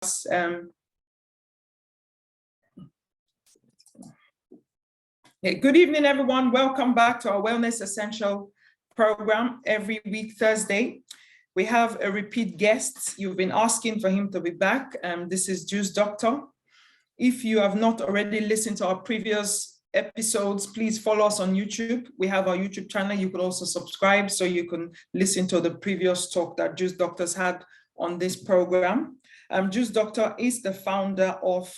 Good evening, everyone. Welcome back to our Wellness Essential program every week, Thursday. We have a repeat guest. You've been asking for him to be back. This is Juice Doctor. If you have not already listened to our previous episodes, please follow us on YouTube. We have our YouTube channel. You could also subscribe so you can listen to the previous talk that Juice Doctors had on this program. Juice Doctor is the founder of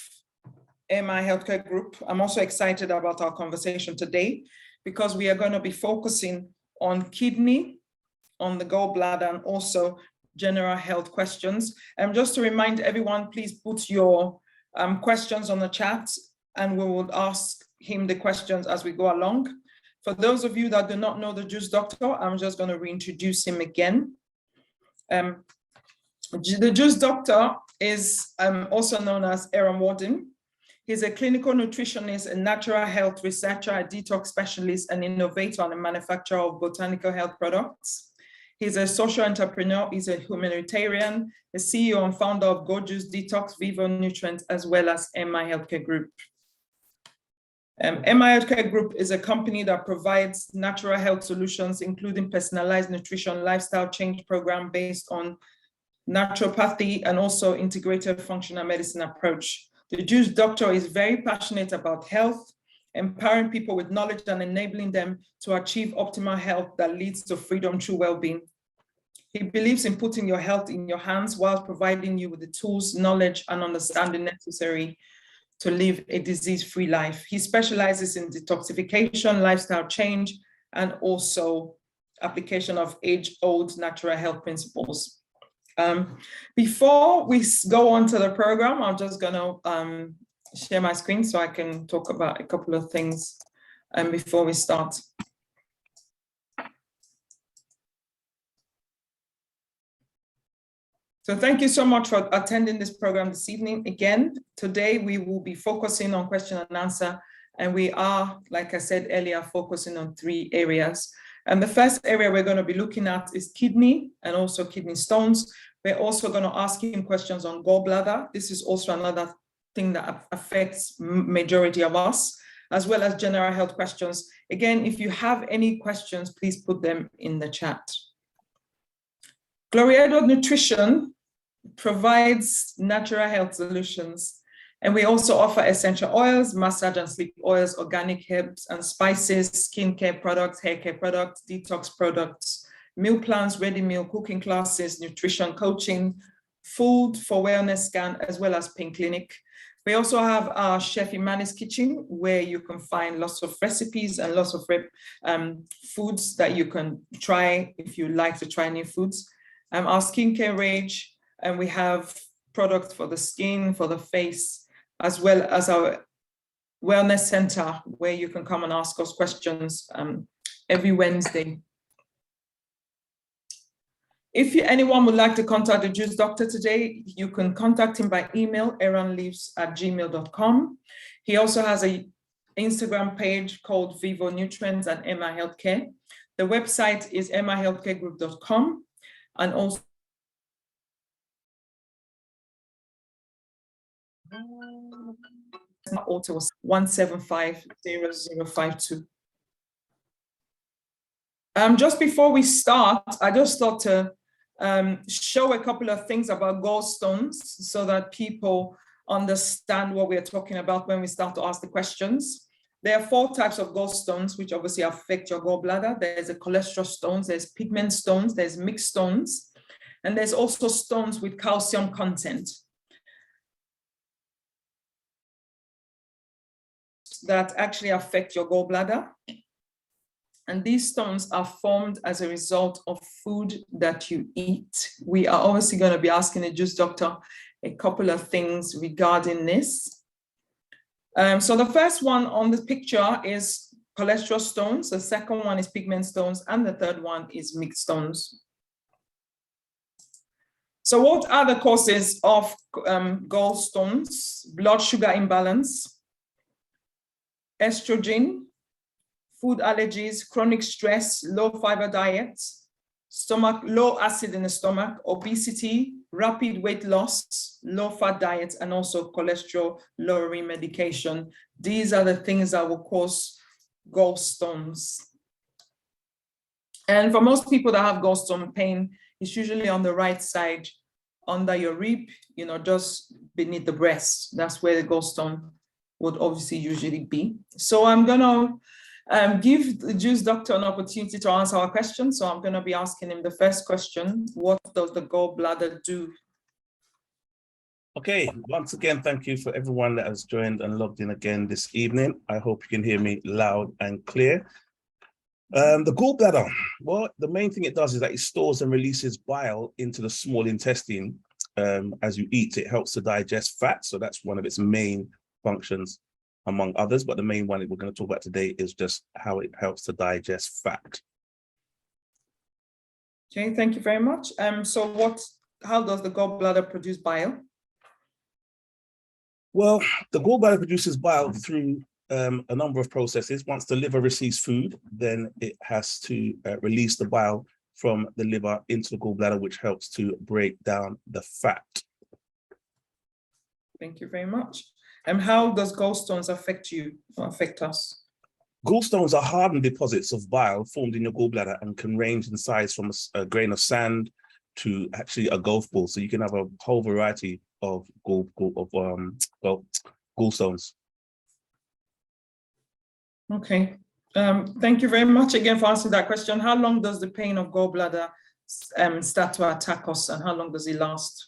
MI Healthcare Group. I'm also excited about our conversation today because we are going to be focusing on kidney, on the gallbladder, and also general health questions. Just to remind everyone, please put your questions on the chat and we will ask him the questions as we go along. For those of you that do not know the Juice Doctor, I'm just going to reintroduce him again. The Juice Doctor is also known as Aaron Warden. He's a clinical nutritionist, a natural health researcher, a detox specialist, an innovator, and a manufacturer of botanical health products. He's a social entrepreneur, he's a humanitarian, a CEO and founder of Go Juice Detox, Vivo Nutrients, as well as MI Healthcare Group. MI Healthcare Group is a company that provides natural health solutions, including personalized nutrition, lifestyle change program based on naturopathy and also integrated functional medicine approach. The Juice Doctor is very passionate about health, empowering people with knowledge and enabling them to achieve optimal health that leads to freedom through well-being. He believes in putting your health in your hands while providing you with the tools, knowledge, and understanding necessary to live a disease-free life. He specializes in detoxification, lifestyle change, and also application of age-old natural health principles. Before we go on to the program, I'm just going to share my screen so I can talk about a couple of things before we start. So thank you so much for attending this program this evening. Again, today we will be focusing on question and answer, and we are, like I said earlier, focusing on 3 areas. And the first area we're going to be looking at is kidney and also kidney stones. We're also going to ask him questions on gallbladder. This is also another thing that affects majority of us, as well as general health questions. Again, if you have any questions, please put them in the chat. Gloriado Nutrition provides natural health solutions, and we also offer essential oils, massage and sleep oils, organic herbs and spices, skincare products, hair care products, detox products, meal plans, ready meal cooking classes, nutrition coaching, food for wellness scan, as well as pain clinic. We also have our Chef Imani's Kitchen, where you can find lots of recipes and lots of foods that you can try if you like to try new foods. Our skincare range, and we have products for the skin, for the face, as well as our wellness center, where you can come and ask us questions every Wednesday. If anyone would like to contact the Juice Doctor today, you can contact him by email, aaronleaves@gmail.com. He also has an Instagram page called Vivo Nutrients and MI Healthcare. The website is mihealthcaregroup.com, and also auto was 1750052. Just before we start, I just thought to show a couple of things about gallstones so that people understand what we're talking about when we start to ask the questions. There are 4 types of gallstones, which obviously affect your gallbladder. There's a cholesterol stones, there's pigment stones, there's mixed stones, and there's also stones with calcium content that actually affect your gallbladder. And these stones are formed as a result of food that you eat. We are obviously going to be asking the Juice Doctor a couple of things regarding this. So the first one on the picture is cholesterol stones. The second one is pigment stones. And the third one is mixed stones. So what are the causes of gallstones? Blood sugar imbalance, estrogen, food allergies, chronic stress, low fiber diets, low acid in the stomach, obesity, rapid weight loss, low-fat diet, and also cholesterol-lowering medication. These are the things that will cause gallstones. And for most people that have gallstone pain, it's usually on the right side, under your rib, you know, just beneath the breast. That's where the gallstone would obviously usually be. So I'm gonna give the juice doctor an opportunity to answer our question. So I'm gonna be asking him the first question: what does the gallbladder do? Okay, once again, thank you for everyone that has joined and logged in again this evening. I hope you can hear me loud and clear. The gallbladder, well, the main thing it does is that it stores and releases bile into the small intestine. As you eat, it helps to digest fat. So that's one of its main functions, among others. But the main one that we're going to talk about today is just how it helps to digest fat. Okay, thank you very much. So how does the gallbladder produce bile? Well, the gallbladder produces bile through a number of processes. Once the liver receives food, then it has to release the bile from the liver into the gallbladder, which helps to break down the fat. Thank you very much. And how does gallstones affect you or affect us? Gallstones are hardened deposits of bile formed in your gallbladder and can range in size from a grain of sand to actually a golf ball. So you can have a whole variety of gallstones. Okay. Thank you very much again for answering that question. How long does the pain of gallbladder start to attack us, and how long does it last?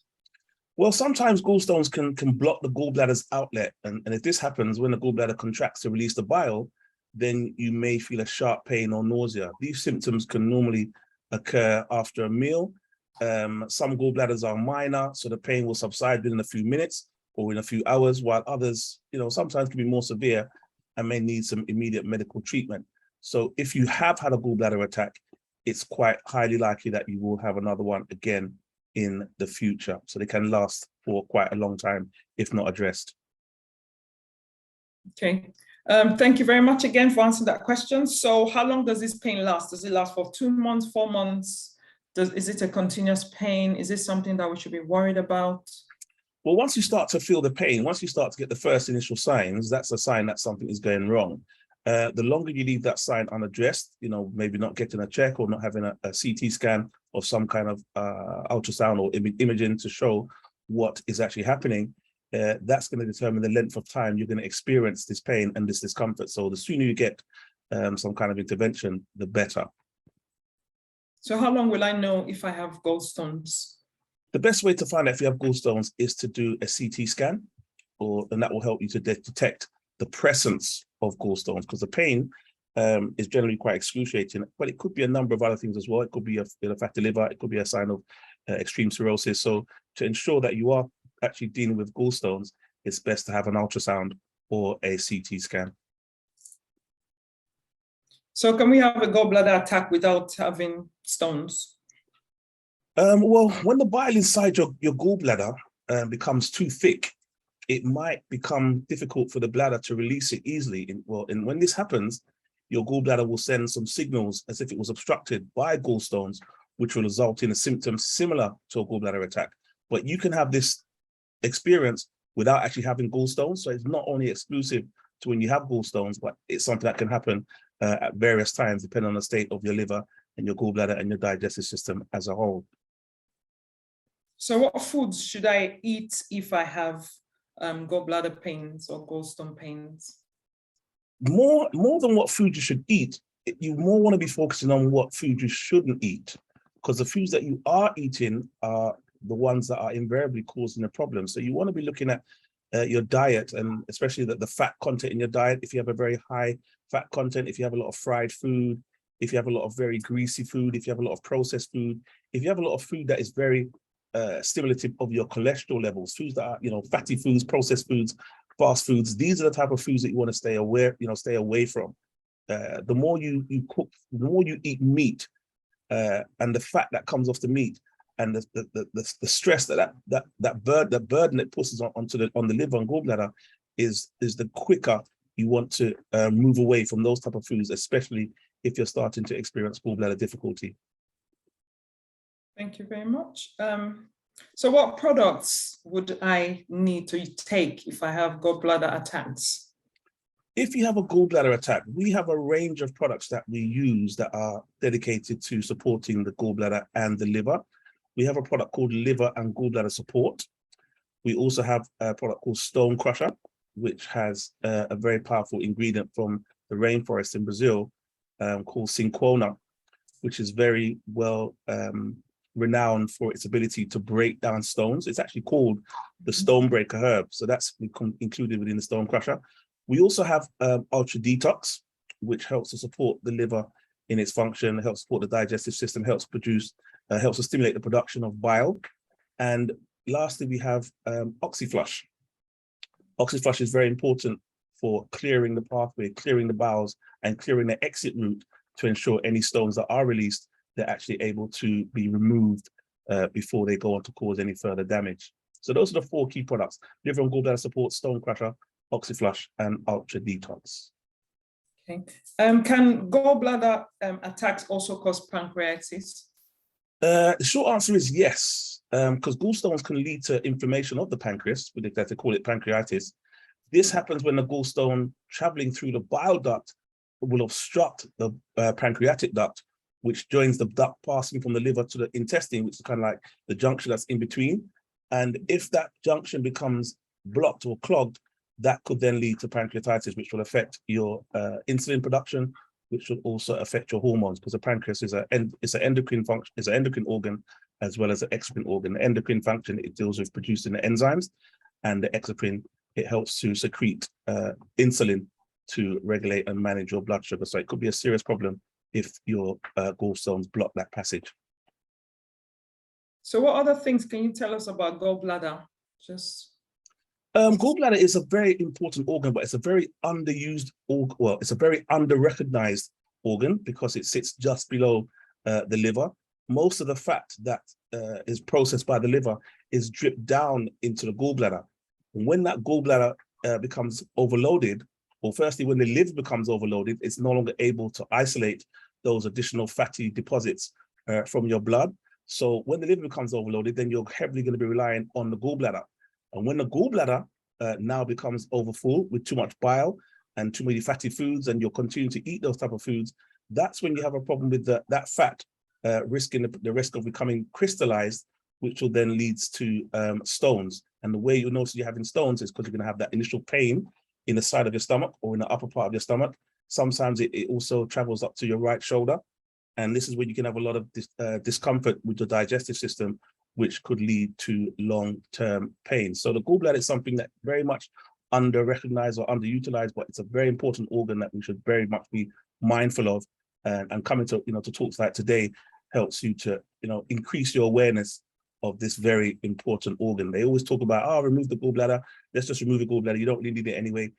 Well, sometimes gallstones can block the gallbladder's outlet. And if this happens, when the gallbladder contracts to release the bile, then you may feel a sharp pain or nausea. These symptoms can normally occur after a meal. Some gallbladders are minor, so the pain will subside within a few minutes or in a few hours, while others, sometimes can be more severe and may need some immediate medical treatment. So if you have had a gallbladder attack, it's quite highly likely that you will have another one again in the future. So they can last for quite a long time if not addressed. Okay. Thank you very much again for answering that question. So how long does this pain last? Does it last for 2 months, 4 months? Is it a continuous pain? Is this something that we should be worried about? Well, once you start to feel the pain, once you start to get the first initial signs, that's a sign that something is going wrong. The longer you leave that sign unaddressed, maybe not getting a check or not having a CT scan or some kind of ultrasound or imaging to show what is actually happening, that's going to determine the length of time you're going to experience this pain and this discomfort. So the sooner you get some kind of intervention, the better. So how long will I know if I have gallstones? The best way to find out if you have gallstones is to do a CT scan, and that will help you to detect the presence of gallstones, because the pain is generally quite excruciating, but it could be a number of other things as well. It could be a fatty liver, it could be a sign of extreme cirrhosis. So to ensure that you are actually dealing with gallstones, it's best to have an ultrasound or a CT scan. So can we have a gallbladder attack without having stones? Well, when the bile inside your gallbladder becomes too thick, it might become difficult for the bladder to release it easily. And when this happens, your gallbladder will send some signals as if it was obstructed by gallstones, which will result in a symptom similar to a gallbladder attack. But you can have this experience without actually having gallstones. So it's not only exclusive to when you have gallstones, but it's something that can happen at various times, depending on the state of your liver and your gallbladder and your digestive system as a whole. So what foods should I eat if I have gallbladder pains or gallstone pains? More than what food you should eat, you more want to be focusing on what food you shouldn't eat, because the foods that you are eating are the ones that are invariably causing the problem. So you want to be looking at your diet, and especially the fat content in your diet. If you have a very high fat content, if you have a lot of fried food, if you have a lot of very greasy food, if you have a lot of processed food, if you have a lot of food that is very stimulative of your cholesterol levels, foods that are, fatty foods, processed foods, fast foods, these are the type of foods that you want to stay away from. The more you cook, the more you eat meat, and the fat that comes off the meat, and the stress that burden it puts on the liver and gallbladder is the quicker you want to move away from those type of foods, especially if you're starting to experience gallbladder difficulty. Thank you very much. So what products would I need to take if I have gallbladder attacks? If you have a gallbladder attack, we have a range of products that we use that are dedicated to supporting the gallbladder and the liver. We have a product called Liver and Gallbladder Support. We also have a product called Stone Crusher, which has a very powerful ingredient from the rainforest in Brazil called cinchona, which is very well renowned for its ability to break down stones. It's actually called the stone breaker herb. So that's included within the Stone Crusher. We also have Ultra Detox, which helps to support the liver in its function, helps support the digestive system, helps to stimulate the production of bile. And lastly, we have Oxyflush. Oxyflush is very important for clearing the pathway, clearing the bowels, and clearing the exit route to ensure any stones that are released, they're actually able to be removed before they go on to cause any further damage. So those are the 4 key products: Liver and Gallbladder Support, Stone Crusher, Oxyflush, and Ultra Detox. Okay. Can gallbladder attacks also cause pancreatitis? The short answer is yes, because gallstones can lead to inflammation of the pancreas, they call it pancreatitis. This happens when the gallstone traveling through the bile duct will obstruct the pancreatic duct, which joins the duct passing from the liver to the intestine, which is kind of like the junction that's in between. And if that junction becomes blocked or clogged, that could then lead to pancreatitis, which will affect your insulin production, which will also affect your hormones, because the pancreas is an endocrine function, is an endocrine organ as well as an exocrine organ. The endocrine function, it deals with producing the enzymes, and the exocrine, it helps to secrete insulin to regulate and manage your blood sugar. So it could be a serious problem if your gallstones block that passage. So what other things can you tell us about gallbladder? Gallbladder is a very important organ, but it's a very underused organ. Well, it's a very under-recognized organ because it sits just below the liver. Most of the fat that is processed by the liver is dripped down into the gallbladder. And when that gallbladder becomes overloaded, or firstly, when the liver becomes overloaded, it's no longer able to isolate those additional fatty deposits from your blood. So when the liver becomes overloaded, then you're heavily going to be relying on the gallbladder. And when the gallbladder now becomes overfull with too much bile and too many fatty foods, and you'll continue to eat those type of foods, that's when you have a problem with that fat risking the risk of becoming crystallized, which will then leads to stones. And the way you'll notice you're having stones is because you're going to have that initial pain in the side of your stomach or in the upper part of your stomach. Sometimes it also travels up to your right shoulder. And this is where you can have a lot of discomfort with the digestive system, which could lead to long-term pain. So the gallbladder is something that very much under-recognized or underutilized, but it's a very important organ that we should very much be mindful of. And coming to to talks like today helps you to increase your awareness of this very important organ. They always talk about, remove the gallbladder. Let's just remove the gallbladder. You don't really need it anyway.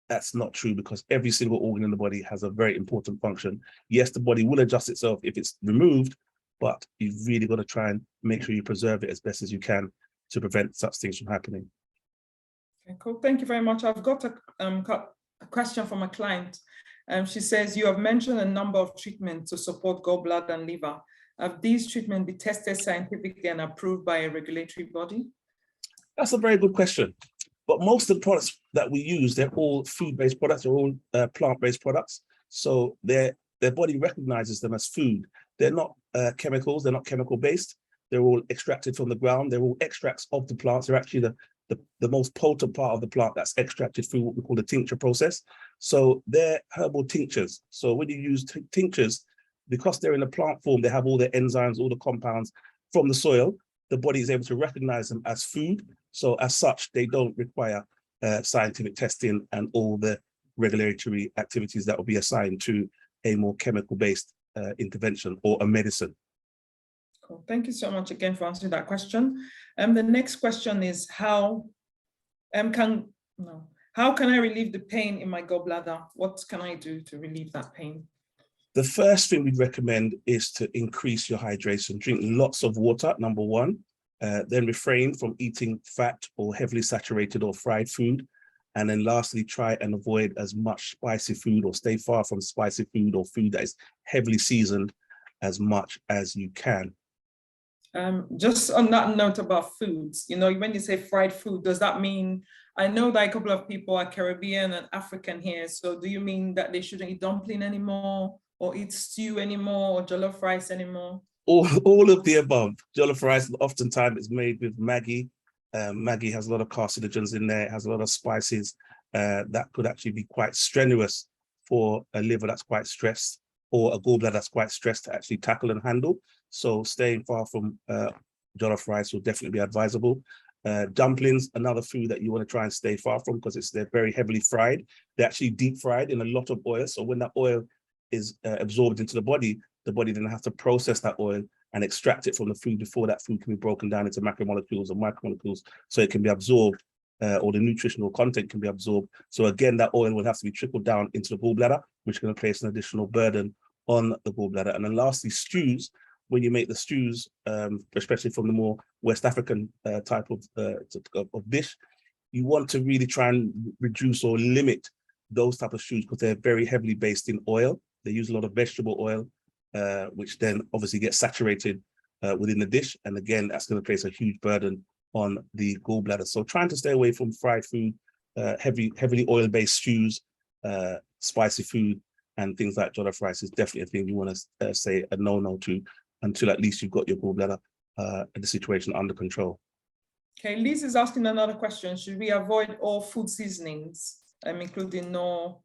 That's not true, because every single organ in the body has a very important function. Yes, the body will adjust itself if it's removed, but you've really got to try and make sure you preserve it as best as you can to prevent such things from happening. Okay, cool. Thank you very much. I've got a question from a client. She says, you have mentioned a number of treatments to support gallbladder and liver. Have these treatments been tested scientifically and approved by a regulatory body? That's a very good question. But most of the products that we use, they're all food-based products, they're all plant-based products. So their body recognizes them as food. They're not chemicals, they're not chemical-based. They're all extracted from the ground. They're all extracts of the plants. They're actually the most potent part of the plant that's extracted through what we call the tincture process. So they're herbal tinctures. So when you use tinctures, because they're in a plant form, they have all the enzymes, all the compounds from the soil. The body is able to recognize them as food. So as such, they don't require scientific testing and all the regulatory activities that will be assigned to a more chemical-based intervention or a medicine. Cool. Thank you so much again for answering that question. The next question is, how can I relieve the pain in my gallbladder? What can I do to relieve that pain? The first thing we'd recommend is to increase your hydration. Drink lots of water, number one. Then refrain from eating fat or heavily saturated or fried food. And then lastly, try and avoid as much spicy food, or stay far from spicy food or food that is heavily seasoned as much as you can. Just on that note about foods, you know, when you say fried food, does that mean, I know that a couple of people are Caribbean and African here, so do you mean that they shouldn't eat dumpling anymore, or eat stew anymore, or jollof rice anymore? All of the above. Jollof rice oftentimes is made with Maggi. Maggi has a lot of carcinogens in there. It has a lot of spices that could actually be quite strenuous for a liver that's quite stressed, or a gallbladder that's quite stressed to actually tackle and handle. So staying far from jollof rice will definitely be advisable. Dumplings, another food that you want to try and stay far from, because they're very heavily fried. They're actually deep fried in a lot of oil. So when that oil is absorbed into the body then has to process that oil and extract it from the food before that food can be broken down into macromolecules or micromolecules, so it can be absorbed, or the nutritional content can be absorbed. So again, that oil will have to be trickled down into the gallbladder, which can place an additional burden on the gallbladder. And then lastly, stews. When you make the stews, especially from the more West African type of dish, you want to really try and reduce or limit those type of stews, because they're very heavily based in oil. They use a lot of vegetable oil, which then obviously gets saturated within the dish. And again, that's going to place a huge burden on the gallbladder. So trying to stay away from fried food, heavily oil-based stews, spicy food, and things like jollof rice is definitely a thing you want to say a no-no to, until at least you've got your gallbladder and the situation under control. Okay, Liz is asking another question. Should we avoid all food seasonings, including no,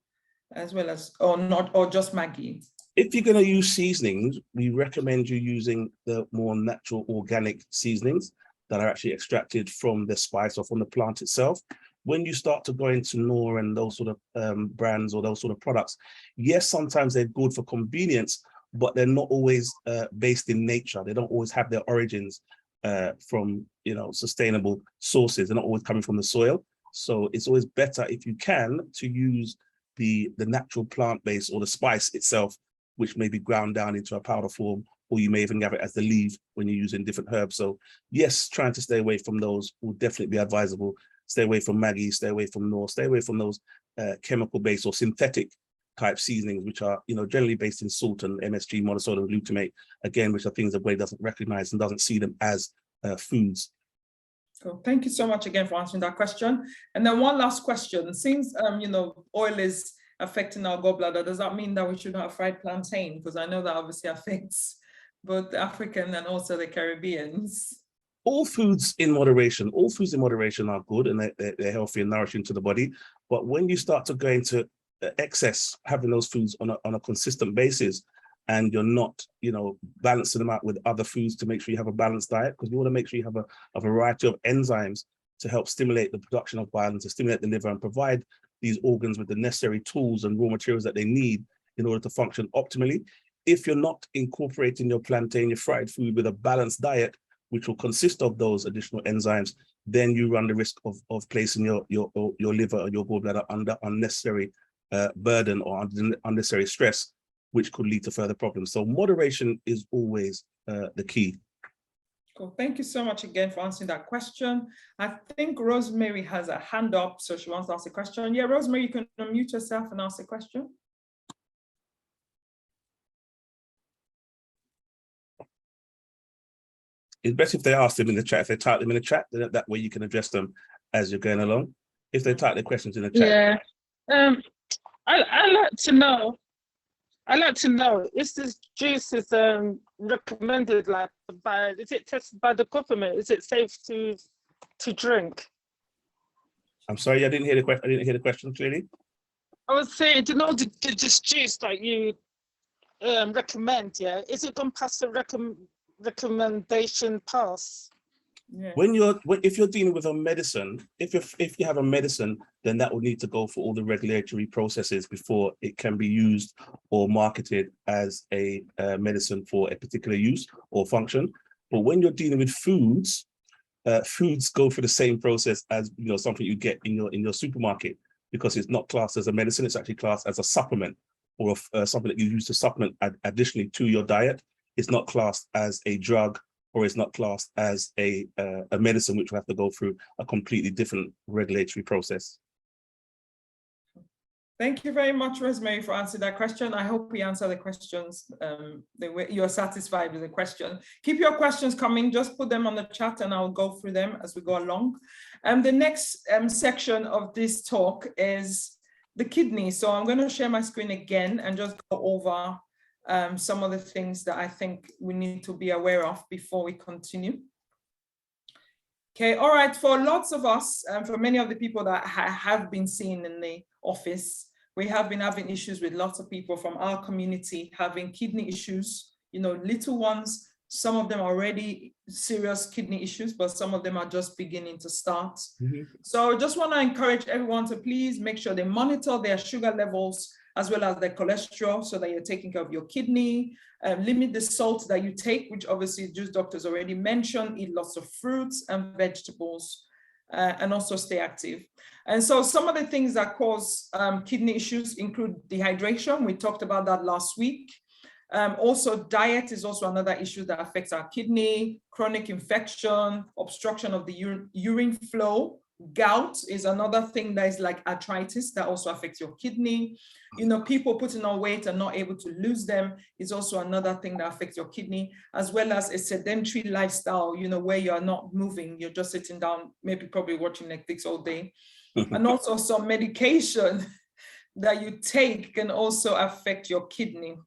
as well as, or not, or just Maggi? If you're going to use seasonings, we recommend you using the more natural organic seasonings that are actually extracted from the spice or from the plant itself. When you start to go into Knorr and those sort of brands or those sort of products, yes, sometimes they're good for convenience, but they're not always based in nature. They don't always have their origins from, you know, sustainable sources. They're not always coming from the soil. So it's always better, if you can, to use the natural plant base or the spice itself, which may be ground down into a powder form, or you may even have it as the leaf when you're using different herbs. So yes, trying to stay away from those will definitely be advisable. Stay away from Maggi, stay away from Knorr, stay away from those chemical-based or synthetic type seasonings, which are, you know, generally based in salt and MSG, monosodium glutamate, again, which are things the body doesn't recognize and doesn't see them as foods. Cool. Thank you so much again for answering that question. And then one last question. Since you know, oil is affecting our gallbladder, does that mean that we shouldn't have fried plantain? Because I know that obviously affects both the African and also the Caribbeans. All foods in moderation are good, and they're healthy and nourishing to the body. But when you start to go into excess, having those foods on a consistent basis, and you're not, you know, balancing them out with other foods to make sure you have a balanced diet, because you want to make sure you have a variety of enzymes to help stimulate the production of bile and to stimulate the liver and provide these organs with the necessary tools and raw materials that they need in order to function optimally. If you're not incorporating your plantain, your fried food, with a balanced diet, which will consist of those additional enzymes, then you run the risk of placing your liver or your gallbladder under unnecessary burden or unnecessary stress, which could lead to further problems. So moderation is always the key. Cool. Thank you so much again for answering that question. I think Rosemary has a hand up, so she wants to ask a question. Yeah, Rosemary, you can unmute yourself and ask a question. It's best if they ask them in the chat. If they type them in the chat, then that way you can address them as you're going along. If they type their questions in the chat. Yeah. I like to know. Is this juice recommended, like, is it tested by the government? Is it safe to drink? I'm sorry, I didn't hear the question. I didn't hear the question clearly. I was saying, do you know this juice that you recommend? Yeah, is it gone past the recommendation pass? Yeah. If you're dealing with a medicine, if you have a medicine, then that will need to go for all the regulatory processes before it can be used or marketed as a medicine for a particular use or function. But when you're dealing with foods, foods go through the same process as, you know, something you get in your supermarket, because it's not classed as a medicine. It's actually classed as a supplement, or something that you use to supplement additionally to your diet. It's not classed as a drug, or it's not classed as a medicine, which will have to go through a completely different regulatory process. Thank you very much, Rosemary, for answering that question. I hope we answer the questions the way you're satisfied with the question. Keep your questions coming, just put them on the chat and I'll go through them as we go along. The next section of this talk is the kidney. So I'm going to share my screen again and just go over some of the things that I think we need to be aware of before we continue. Okay, all right, for lots of us, for many of the people that have been seen in the office, we have been having issues with lots of people from our community having kidney issues, you know, little ones. Some of them are already serious kidney issues, but some of them are just beginning to start. So I just want to encourage everyone to please make sure they monitor their sugar levels as well as their cholesterol so that you're taking care of your kidney. Limit the salt that you take, which obviously juice doctors already mentioned. Eat lots of fruits and vegetables. And also stay active. And so some of the things that cause kidney issues include dehydration. We talked about that last week. Also, diet is also another issue that affects our kidney. Chronic infection, obstruction of the urine flow. Gout is another thing that is like arthritis that also affects your kidney. You know, people putting on weight and not able to lose them is also another thing that affects your kidney, as well as a sedentary lifestyle, you know, where you are not moving, you're just sitting down, maybe probably watching Netflix all day. And also some medication that you take can also affect your kidney.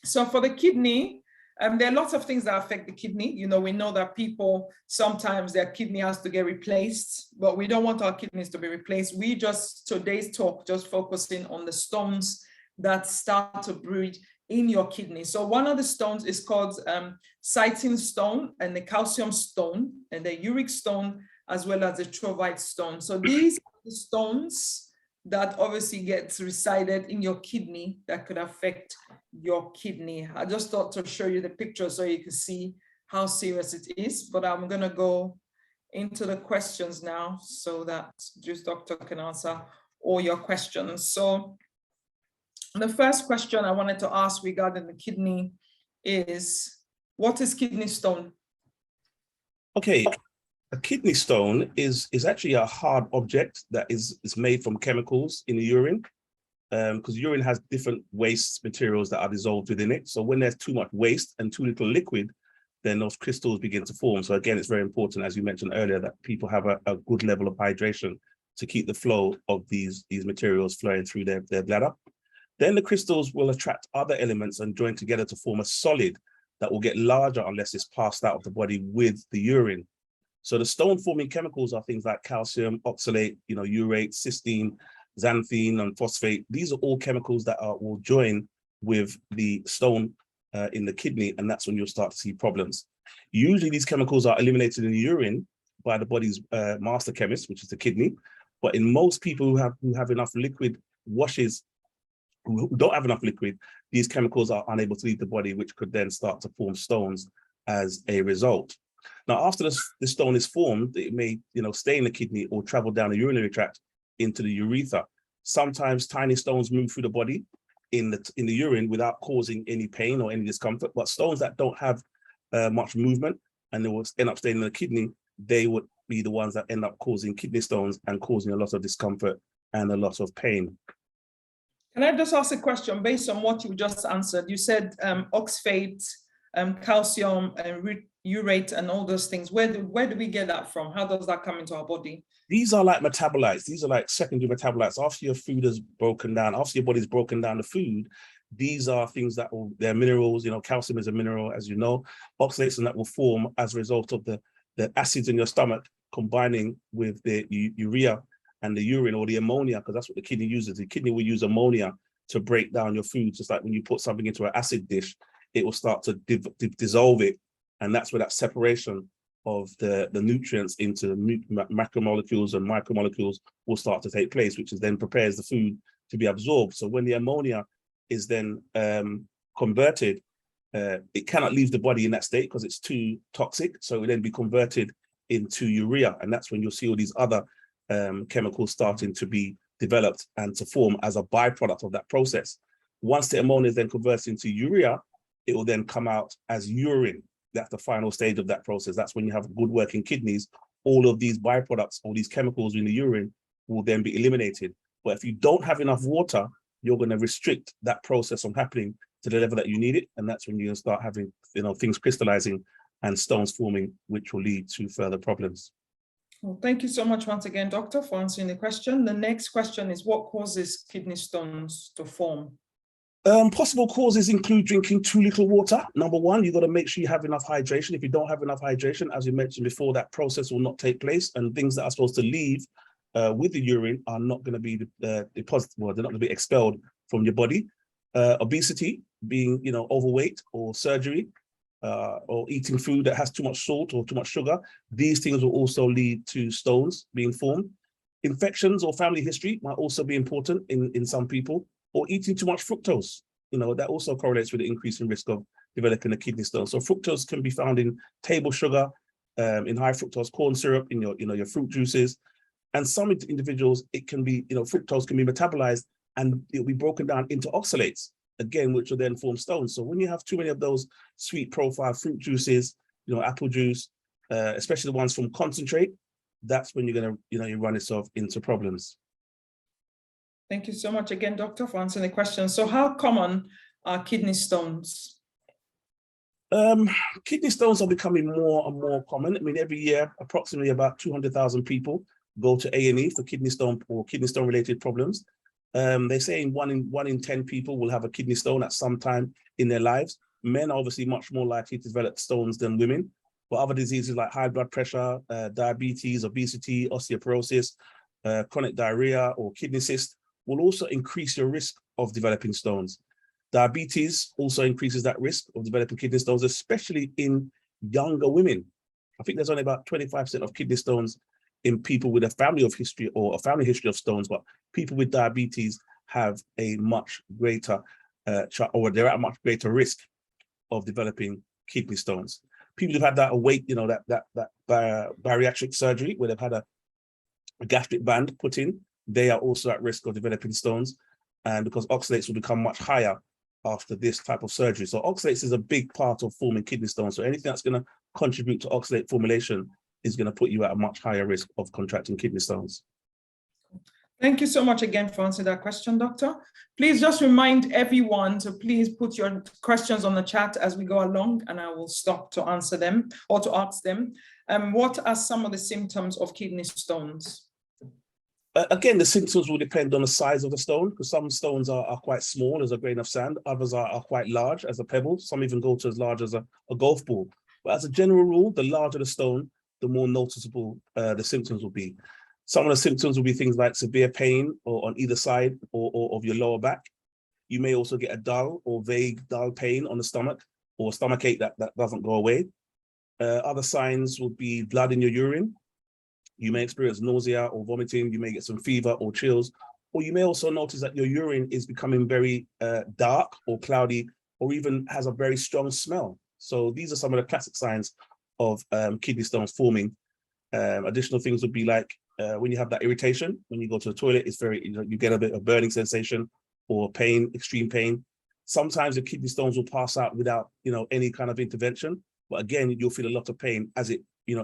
So for the kidney, there are lots of things that affect the kidney. You know, we know that people, sometimes their kidney has to get replaced, but we don't want our kidneys to be replaced. We just, today's talk, just focusing on the stones that start to breed in your kidney. So one of the stones is called citin stone and the calcium stone and the uric stone, as well as the trovite stone. So these are the stones that obviously gets resided in your kidney that could affect your kidney. I just thought to show you the picture so you can see how serious it is, but I'm gonna go into the questions now so that Juice Doctor can answer all your questions. So the first question I wanted to ask regarding the kidney is, what is kidney stone? Okay. A kidney stone is actually a hard object that is made from chemicals in the urine, because urine has different waste materials that are dissolved within it. So when there's too much waste and too little liquid, then those crystals begin to form. So again, it's very important, as you mentioned earlier, that people have a good level of hydration to keep the flow of these materials flowing through their bladder. Then the crystals will attract other elements and join together to form a solid that will get larger unless it's passed out of the body with the urine. So the stone-forming chemicals are things like calcium, oxalate, you know, urate, cysteine, xanthine, and phosphate. These are all chemicals that will join with the stone in the kidney, and that's when you'll start to see problems. Usually these chemicals are eliminated in the urine by the body's master chemist, which is the kidney. But in most people who have enough liquid washes, who don't have enough liquid, these chemicals are unable to leave the body, which could then start to form stones as a result. Now, after the stone is formed, it may, you know, stay in the kidney or travel down the urinary tract into the urethra. Sometimes tiny stones move through the body in the urine without causing any pain or any discomfort. But stones that don't have much movement and they will end up staying in the kidney, they would be the ones that end up causing kidney stones and causing a lot of discomfort and a lot of pain. Can I just ask a question based on what you just answered? You said oxalate, calcium, and urate, and all those things. Where do we get that from? How does that come into our body? These are like metabolites. These are like secondary metabolites. After your food is broken down, after your body's broken down the food, these are things that they're minerals. You know, calcium is a mineral, as you know. Oxalates and that will form as a result of the acids in your stomach combining with the urea and the urine or the ammonia, because that's what the kidney uses. The kidney will use ammonia to break down your food, just like when you put something into an acid dish, it will start to dissolve it. And that's where that separation of the nutrients into macromolecules and micromolecules will start to take place, which is then prepares the food to be absorbed. So when the ammonia is then converted, it cannot leave the body in that state because it's too toxic. So it will then be converted into urea. And that's when you'll see all these other chemicals starting to be developed and to form as a byproduct of that process. Once the ammonia is then converted into urea, it will then come out as urine. That's the final stage of that process. That's when you have good working kidneys. All of these byproducts, all these chemicals in the urine will then be eliminated. But if you don't have enough water, you're going to restrict that process from happening to the level that you need it. And that's when you start having, things crystallizing and stones forming, which will lead to further problems. Well, thank you so much once again, Doctor, for answering the question. The next question is, what causes kidney stones to form? Possible causes include drinking too little water. Number one, you've got to make sure you have enough hydration. If you don't have enough hydration, as you mentioned before, that process will not take place, and things that are supposed to leave with the urine are not going to be deposited, well, they're not going to be expelled from your body. Obesity, being overweight, or surgery, or eating food that has too much salt or too much sugar, these things will also lead to stones being formed. Infections or family history might also be important in some people, or eating too much fructose. That also correlates with the increase in risk of developing a kidney stone. So fructose can be found in table sugar, in high fructose corn syrup, in your fruit juices. And some individuals, it can be, fructose can be metabolized and it'll be broken down into oxalates, again, which will then form stones. So when you have too many of those sweet profile fruit juices, apple juice, especially the ones from concentrate, that's when you're going to, you run yourself into problems. Thank you so much again, Doctor, for answering the question. So how common are kidney stones? Kidney stones are becoming more and more common. I mean, every year, approximately about 200,000 people go to A&E for kidney stone or kidney stone related problems. They're saying one in 10 people will have a kidney stone at some time in their lives. Men are obviously much more likely to develop stones than women, but other diseases like high blood pressure, diabetes, obesity, osteoporosis, chronic diarrhea, or kidney cyst will also increase your risk of developing stones. Diabetes also increases that risk of developing kidney stones, especially in younger women. I think there's only about 25% of kidney stones in people with a family history of stones, but people with diabetes have a much greater, or they're at a much greater risk of developing kidney stones. People who've had that bariatric surgery, where they've had a gastric band put in, they are also at risk of developing stones, and because oxalates will become much higher after this type of surgery. So oxalates is a big part of forming kidney stones. So anything that's going to contribute to oxalate formulation is going to put you at a much higher risk of contracting kidney stones. Thank you so much again for answering that question, Doctor. Please just remind everyone to please put your questions on the chat as we go along, and I will stop to answer them or to ask them. What are some of the symptoms of kidney stones? Again, the symptoms will depend on the size of the stone, because some stones are quite small as a grain of sand, others are quite large as a pebble, some even go to as large as a golf ball. But as a general rule, the larger the stone, the more noticeable the symptoms will be. Some of the symptoms will be things like severe pain or on either side or of your lower back. You may also get a dull or vague dull pain on the stomach, or stomach ache that doesn't go away. Other signs would be blood in your urine. You may experience nausea or vomiting. You may get some fever or chills, or you may also notice that your urine is becoming very dark or cloudy, or even has a very strong smell. So these are some of the classic signs of kidney stones forming. Additional things would be like when you have that irritation, when you go to the toilet, it's very, you get a bit of burning sensation or pain, extreme pain. Sometimes the kidney stones will pass out without, any kind of intervention. But again, you'll feel a lot of pain as it,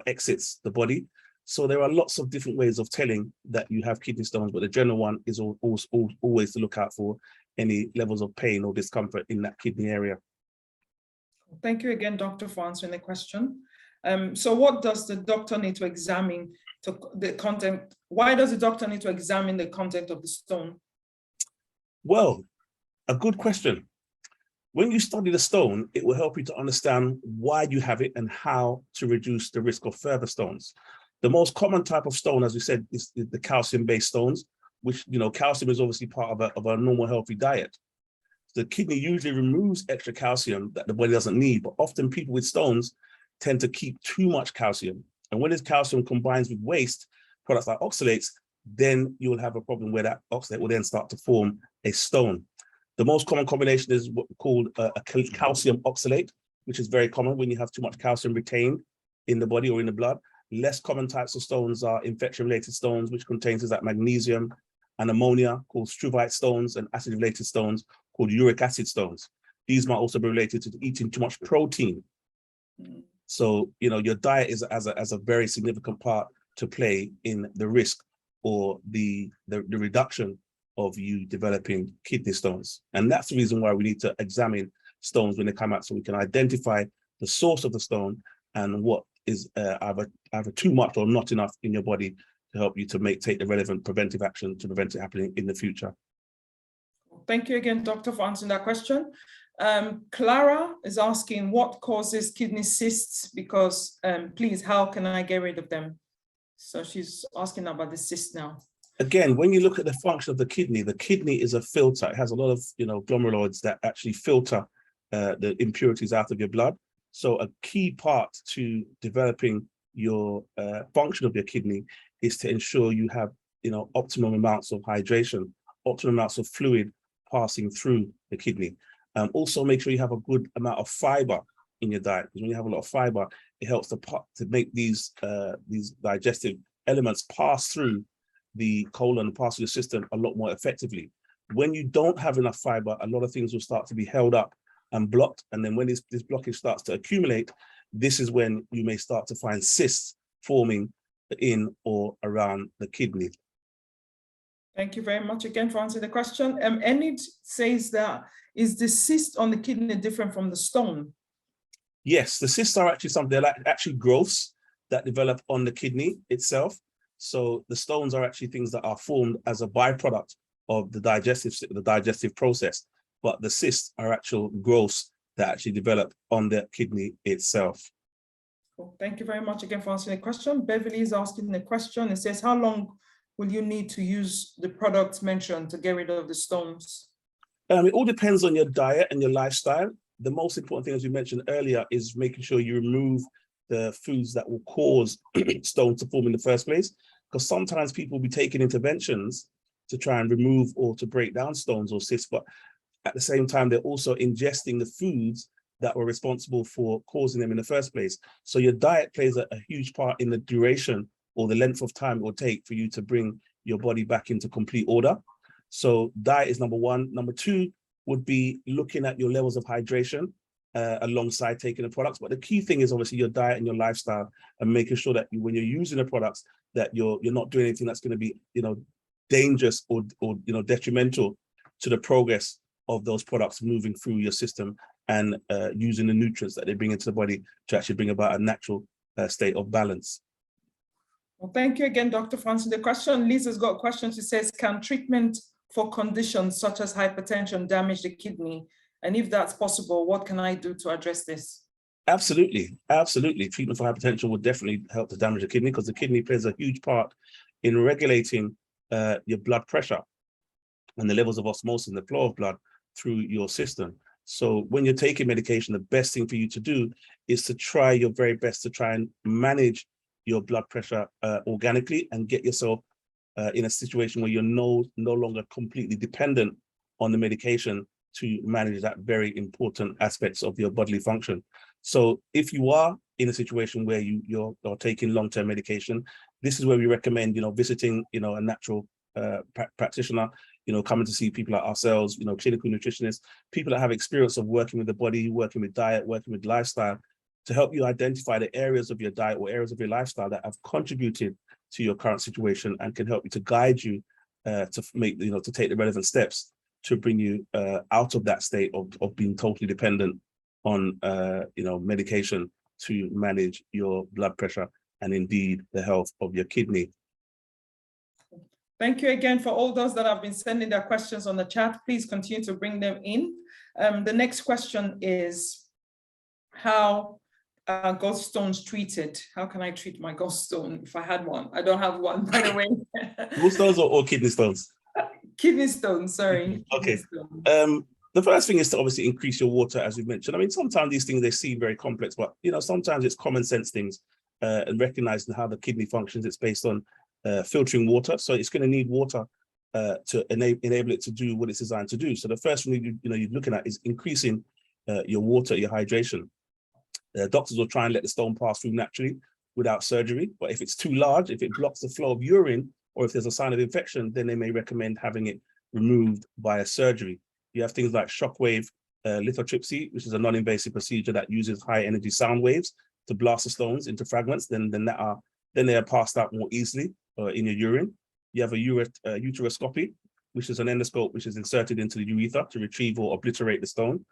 exits the body. So there are lots of different ways of telling that you have kidney stones, but the general one is always to look out for any levels of pain or discomfort in that kidney area. Thank you again, Doctor, for answering the question. So what does the doctor need to examine the content? Why does the doctor need to examine the content of the stone? Well, a good question. When you study the stone, it will help you to understand why you have it and how to reduce the risk of further stones. The most common type of stone, as we said, is the calcium-based stones, which, calcium is obviously part of a normal healthy diet. The kidney usually removes extra calcium that the body doesn't need, but often people with stones tend to keep too much calcium. And when this calcium combines with waste products like oxalates, then you'll have a problem where that oxalate will then start to form a stone. The most common combination is what we call a calcium oxalate, which is very common when you have too much calcium retained in the body or in the blood. Less common types of stones are infection-related stones, which contains things like magnesium and ammonia, called struvite stones, and acid-related stones called uric acid stones. These might also be related to eating too much protein. So, your diet has a very significant part to play in the risk or the reduction of you developing kidney stones. And that's the reason why we need to examine stones when they come out, so we can identify the source of the stone and what is either too much or not enough in your body to help you to take the relevant preventive action to prevent it happening in the future. Thank you again, Doctor, for answering that question. Clara is asking what causes kidney cysts, because please, how can I get rid of them? So she's asking about the cysts now. Again, when you look at the function of the kidney is a filter. It has a lot of glomeruloids that actually filter the impurities out of your blood. So a key part to developing your function of your kidney is to ensure you have optimum amounts of hydration, optimum amounts of fluid passing through the kidney. Also make sure you have a good amount of fiber in your diet, because when you have a lot of fiber, it helps to make these digestive elements pass through the colon and pass through the system a lot more effectively. When you don't have enough fiber, a lot of things will start to be held up and blocked. And then when this blockage starts to accumulate, this is when you may start to find cysts forming in or around the kidney. Thank you very much again for answering the question. Enid says that, is the cyst on the kidney different from the stone? Yes, the cysts are actually something, they're actually growths that develop on the kidney itself. So the stones are actually things that are formed as a byproduct of the digestive process, but the cysts are actual growths that actually develop on the kidney itself. Cool. Thank you very much again for answering the question. Beverly is asking the question. It says, how long will you need to use the products mentioned to get rid of the stones? It all depends on your diet and your lifestyle. The most important thing, as we mentioned earlier, is making sure you remove the foods that will cause stones to form in the first place, because sometimes people will be taking interventions to try and remove or to break down stones or cysts, but at the same time, they're also ingesting the foods that were responsible for causing them in the first place. So your diet plays a huge part in the duration or the length of time it will take for you to bring your body back into complete order. So diet is number one. Number two would be looking at your levels of hydration alongside taking the products. But the key thing is obviously your diet and your lifestyle, and making sure that when you're using the products, that you're not doing anything that's going to be dangerous or detrimental to the progress of those products moving through your system, and using the nutrients that they bring into the body to actually bring about a natural state of balance. Well, thank you again, Dr. for answering the question. Lisa's got a question. She says, can treatment for conditions such as hypertension damage the kidney? And if that's possible, what can I do to address this? Absolutely, absolutely. Treatment for hypertension will definitely help to damage the kidney, because the kidney plays a huge part in regulating your blood pressure and the levels of osmosis and the flow of blood through your system. So when you're taking medication, the best thing for you to do is to try your very best to try and manage your blood pressure organically, and get yourself in a situation where you're no longer completely dependent on the medication to manage that very important aspects of your bodily function. So if you are in a situation where you're taking long-term medication, this is where we recommend, visiting, a natural practitioner, coming to see people like ourselves, clinical nutritionists, people that have experience of working with the body, working with diet, working with lifestyle, to help you identify the areas of your diet or areas of your lifestyle that have contributed to your current situation, and can help you to guide you to take the relevant steps to bring you out of that state of being totally dependent on medication to manage your blood pressure and indeed the health of your kidney. Thank you again for all those that have been sending their questions on the chat. Please continue to bring them in. The next question is, how are gallstones treated? How can I treat my gallstone if I had one? I don't have one, by the way. Gallstones or kidney stones? Kidney stones, sorry. Okay. Kidney stones. The first thing is to obviously increase your water, as we've mentioned. I mean, sometimes these things, they seem very complex, but sometimes it's common sense things, and recognizing how the kidney functions. It's based on filtering water, so it's going to need water to enable it to do what it's designed to do. So the first thing you're looking at is increasing your water, your hydration. Doctors will try and let the stone pass through naturally without surgery, but if it's too large, if it blocks the flow of urine, or if there's a sign of infection, then they may recommend having it removed by a surgery. You have things like shockwave lithotripsy, which is a non-invasive procedure that uses high energy sound waves to blast the stones into fragments. Then they are passed out more easily in your urine. You have a uteroscopy, which is an endoscope which is inserted into the urethra to retrieve or obliterate the stone.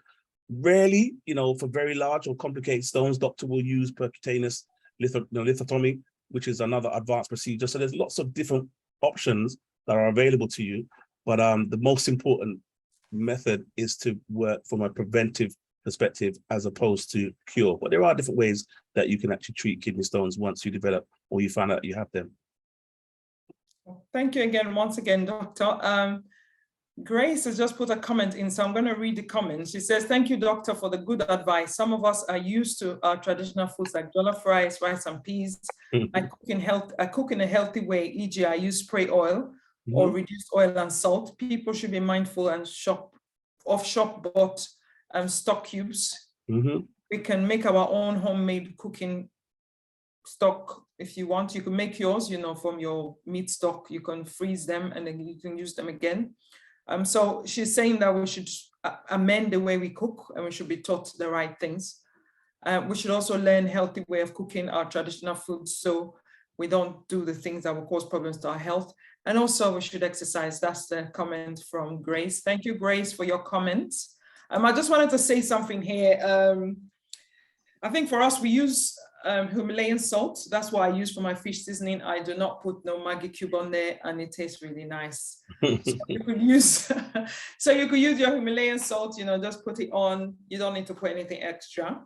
Rarely, for very large or complicated stones, doctor will use percutaneous lithotomy, which is another advanced procedure. So there's lots of different options that are available to you. But the most important method is to work from a preventive perspective as opposed to cure. But there are different ways that you can actually treat kidney stones once you develop or you find out you have them. Thank you again, once again, Doctor. Grace has just put a comment in, so I'm going to read the comment. She says, thank you, doctor, for the good advice. Some of us are used to our traditional foods like jollof rice, rice and peas. I cook in a healthy way, e.g. I use spray oil or reduced oil and salt. People should be mindful and shop bought stock cubes. We can make our own homemade cooking stock if you want. You can make yours, from your meat stock. You can freeze them and then you can use them again. So she's saying that we should amend the way we cook and we should be taught the right things. We should also learn healthy way of cooking our traditional foods so we don't do the things that will cause problems to our health. And also we should exercise. That's the comment from Grace. Thank you, Grace, for your comments. I just wanted to say something here. I think for us, we use Himalayan salt. That's what I use for my fish seasoning. I do not put no Maggi cube on there, and it tastes really nice. So you could use your Himalayan salt, just put it on. You don't need to put anything extra.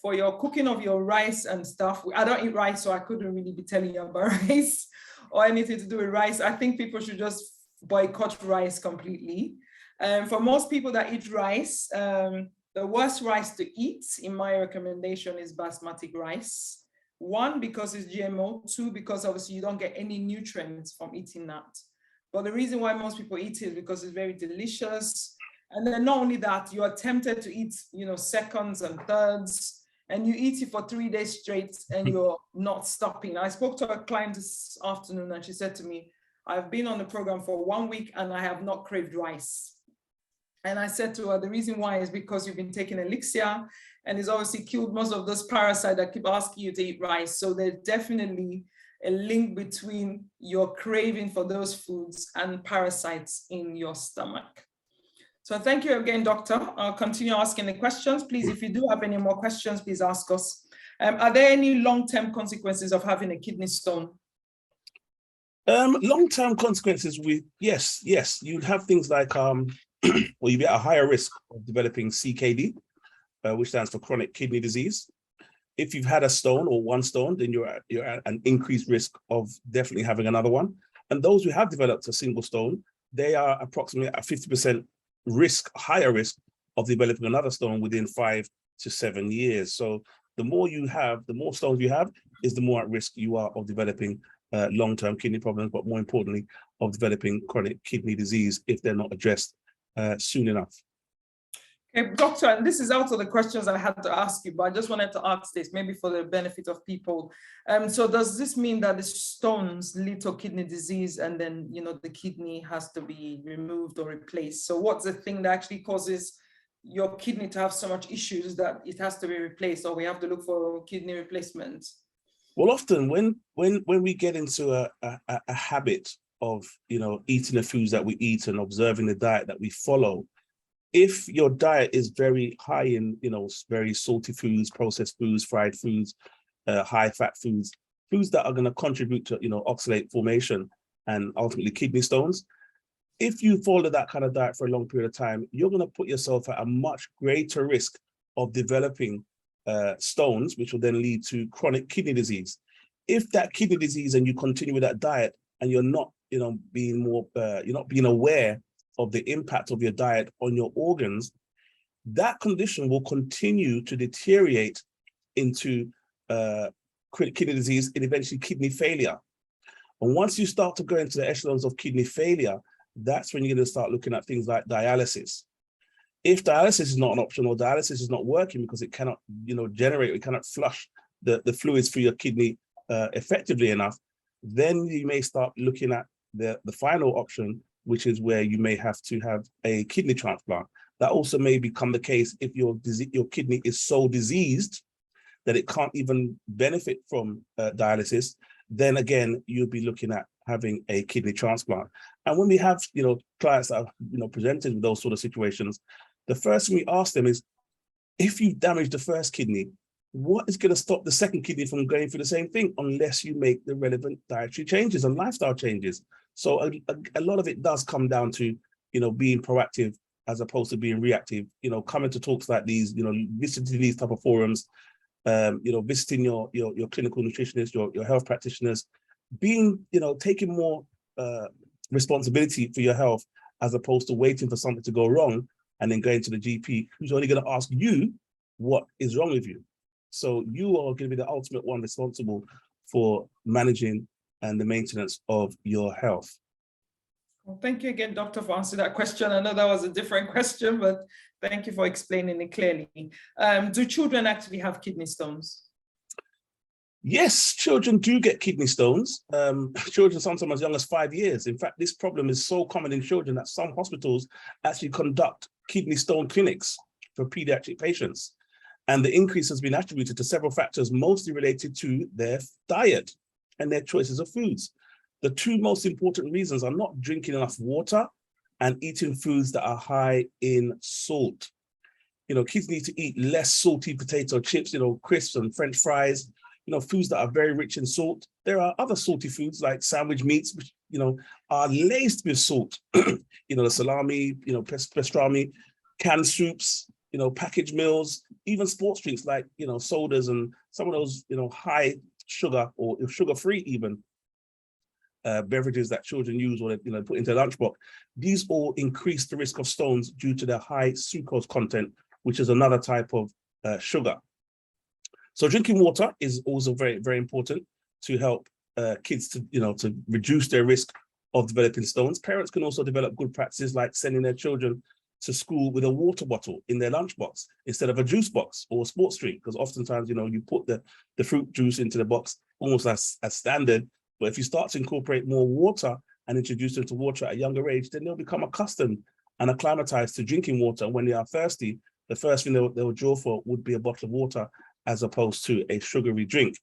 For your cooking of your rice and stuff, I don't eat rice, so I couldn't really be telling you about rice or anything to do with rice. I think people should just boycott rice completely. For most people that eat rice, the worst rice to eat, in my recommendation, is basmati rice. 1, because it's GMO. 2, because obviously you don't get any nutrients from eating that. But the reason why most people eat it is because it's very delicious. And then not only that, you are tempted to eat, seconds and thirds, and you eat it for 3 days straight and you're not stopping. I spoke to a client this afternoon and she said to me, I've been on the program for 1 week and I have not craved rice. And I said to her, the reason why is because you've been taking elixir and it's obviously killed most of those parasites that keep asking you to eat rice. So there's definitely a link between your craving for those foods and parasites in your stomach. So thank you again, doctor. I'll continue asking the questions. Please, if you do have any more questions, please ask us. Are there any long-term consequences of having a kidney stone? Long-term consequences, yes, you'd have things like, well, you'd be at a higher risk of developing CKD, which stands for chronic kidney disease. If you've had a stone or one stone, then you're at an increased risk of definitely having another one. And those who have developed a single stone, they are approximately at 50% higher risk of developing another stone within 5 to 7 years. So the more stones you have, is the more at risk you are of developing long-term kidney problems, but more importantly, of developing chronic kidney disease if they're not addressed soon enough. Okay, doctor, and this is out of the questions I had to ask you, but I just wanted to ask this, maybe for the benefit of people. So does this mean that the stones lead to kidney disease and then, the kidney has to be removed or replaced? So what's the thing that actually causes your kidney to have so much issues that it has to be replaced, or we have to look for kidney replacement? Well, often when we get into a habit of, eating the foods that we eat and observing the diet that we follow, if your diet is very high in, very salty foods, processed foods, fried foods, high fat foods that are going to contribute to, oxalate formation and ultimately kidney stones, if you follow that kind of diet for a long period of time, you're going to put yourself at a much greater risk of developing stones, which will then lead to chronic kidney disease. If that kidney disease and you continue with that diet and you're not, you're not being aware of the impact of your diet on your organs, that condition will continue to deteriorate into kidney disease and eventually kidney failure. And once you start to go into the echelons of kidney failure, that's when you're going to start looking at things like dialysis. If dialysis is not an option or dialysis is not working because it cannot, it cannot flush the fluids through your kidney effectively enough, then you may start looking at the final option, which is where you may have to have a kidney transplant. That also may become the case if your kidney is so diseased that it can't even benefit from dialysis. Then again, you'll be looking at having a kidney transplant. And when we have, clients that are, presented with those sort of situations, the first thing we ask them is, if you damage the first kidney, what is going to stop the second kidney from going through the same thing unless you make the relevant dietary changes and lifestyle changes? So a lot of it does come down to, being proactive as opposed to being reactive, coming to talks like these, visiting these type of forums, visiting your clinical nutritionist, your health practitioners, being, taking more responsibility for your health as opposed to waiting for something to go wrong and then going to the GP, who's only going to ask you what is wrong with you. So you are going to be the ultimate one responsible for managing and the maintenance of your health. Well, thank you again, Doctor, for answering that question. I know that was a different question, but thank you for explaining it clearly. Do children actually have kidney stones? Yes, children do get kidney stones. Children sometimes as young as 5 years. In fact, this problem is so common in children that some hospitals actually conduct kidney stone clinics for pediatric patients. And the increase has been attributed to several factors, mostly related to their diet and their choices of foods. The two most important reasons are not drinking enough water and eating foods that are high in salt. Kids need to eat less salty potato chips, crisps and French fries, foods that are very rich in salt. There are other salty foods like sandwich meats, which, are laced with salt. The salami, pastrami, canned soups, packaged meals, even sports drinks like, sodas and some of those, high sugar or sugar-free even beverages that children use or, put into their lunchbox. These all increase the risk of stones due to their high sucrose content, which is another type of sugar. So drinking water is also very, very important to help kids to, to reduce their risk of developing stones. Parents can also develop good practices like sending their children to school with a water bottle in their lunchbox instead of a juice box or a sports drink, because oftentimes, you put the fruit juice into the box almost as standard. But if you start to incorporate more water and introduce them to water at a younger age, then they'll become accustomed and acclimatized to drinking water. And when they are thirsty, the first thing they'll draw for would be a bottle of water as opposed to a sugary drink.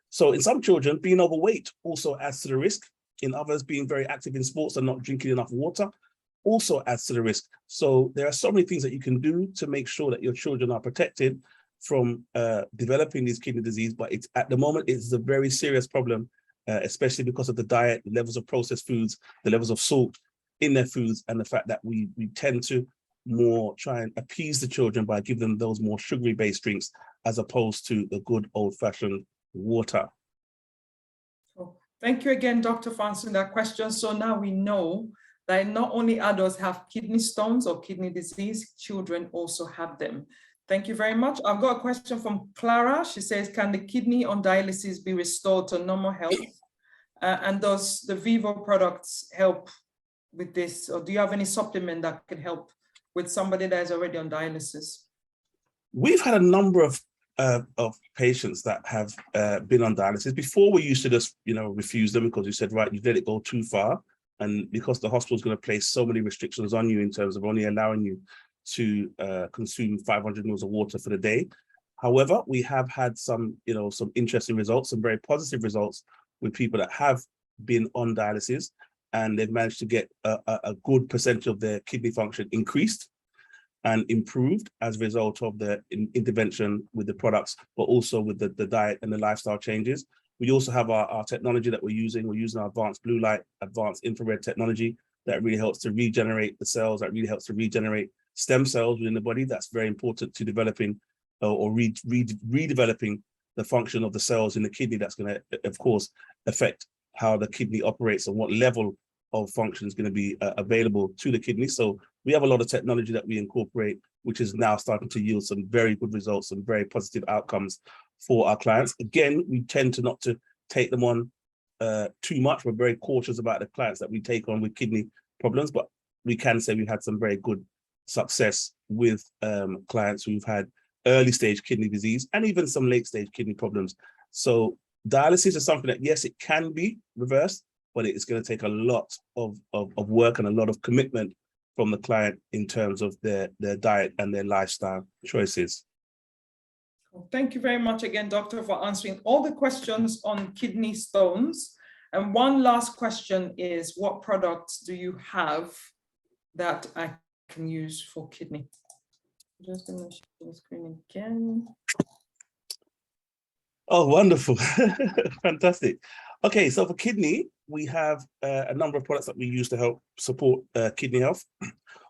So in some children, being overweight also adds to the risk. In others, being very active in sports and not drinking enough water also adds to the risk. So there are so many things that you can do to make sure that your children are protected from developing this kidney disease. But at the moment, it's a very serious problem, especially because of the diet, the levels of processed foods, the levels of salt in their foods, and the fact that we tend to more try and appease the children by giving them those more sugary-based drinks as opposed to the good old-fashioned water. Thank you again, Doctor, for answering that question. So now we know that not only adults have kidney stones or kidney disease, children also have them. Thank you very much. I've got a question from Clara. She says, can the kidney on dialysis be restored to normal health? And does the Vivo products help with this? Or do you have any supplement that can help with somebody that is already on dialysis? We've had a number of patients that have been on dialysis. Before, we used to just, refuse them because we said, right, you've let it go too far. And because the hospital is going to place so many restrictions on you in terms of only allowing you to consume 500 mils of water for the day. However, we have had some interesting results, some very positive results with people that have been on dialysis, and they've managed to get a good percentage of their kidney function increased and improved as a result of the intervention with the products, but also with the diet and the lifestyle changes. We also have our technology that we're using. We're using our advanced blue light, advanced infrared technology that really helps to regenerate the cells, that really helps to regenerate stem cells within the body. That's very important to developing or redeveloping the function of the cells in the kidney. That's going to, of course, affect how the kidney operates and what level of function is going to be available to the kidney. So we have a lot of technology that we incorporate, which is now starting to yield some very good results, some very positive outcomes for our clients. Again, we tend to not to take them on too much. We're very cautious about the clients that we take on with kidney problems, but we can say we've had some very good success with clients who've had early stage kidney disease and even some late stage kidney problems. So dialysis is something that, yes, it can be reversed, but it's going to take a lot of work and a lot of commitment from the client in terms of their diet and their lifestyle choices. Thank you very much again, Doctor, for answering all the questions on kidney stones. And one last question is, what products do you have that I can use for kidney? I'm just going to share the screen again. Oh, wonderful. Fantastic. Okay, so for kidney, we have a number of products that we use to help support kidney health.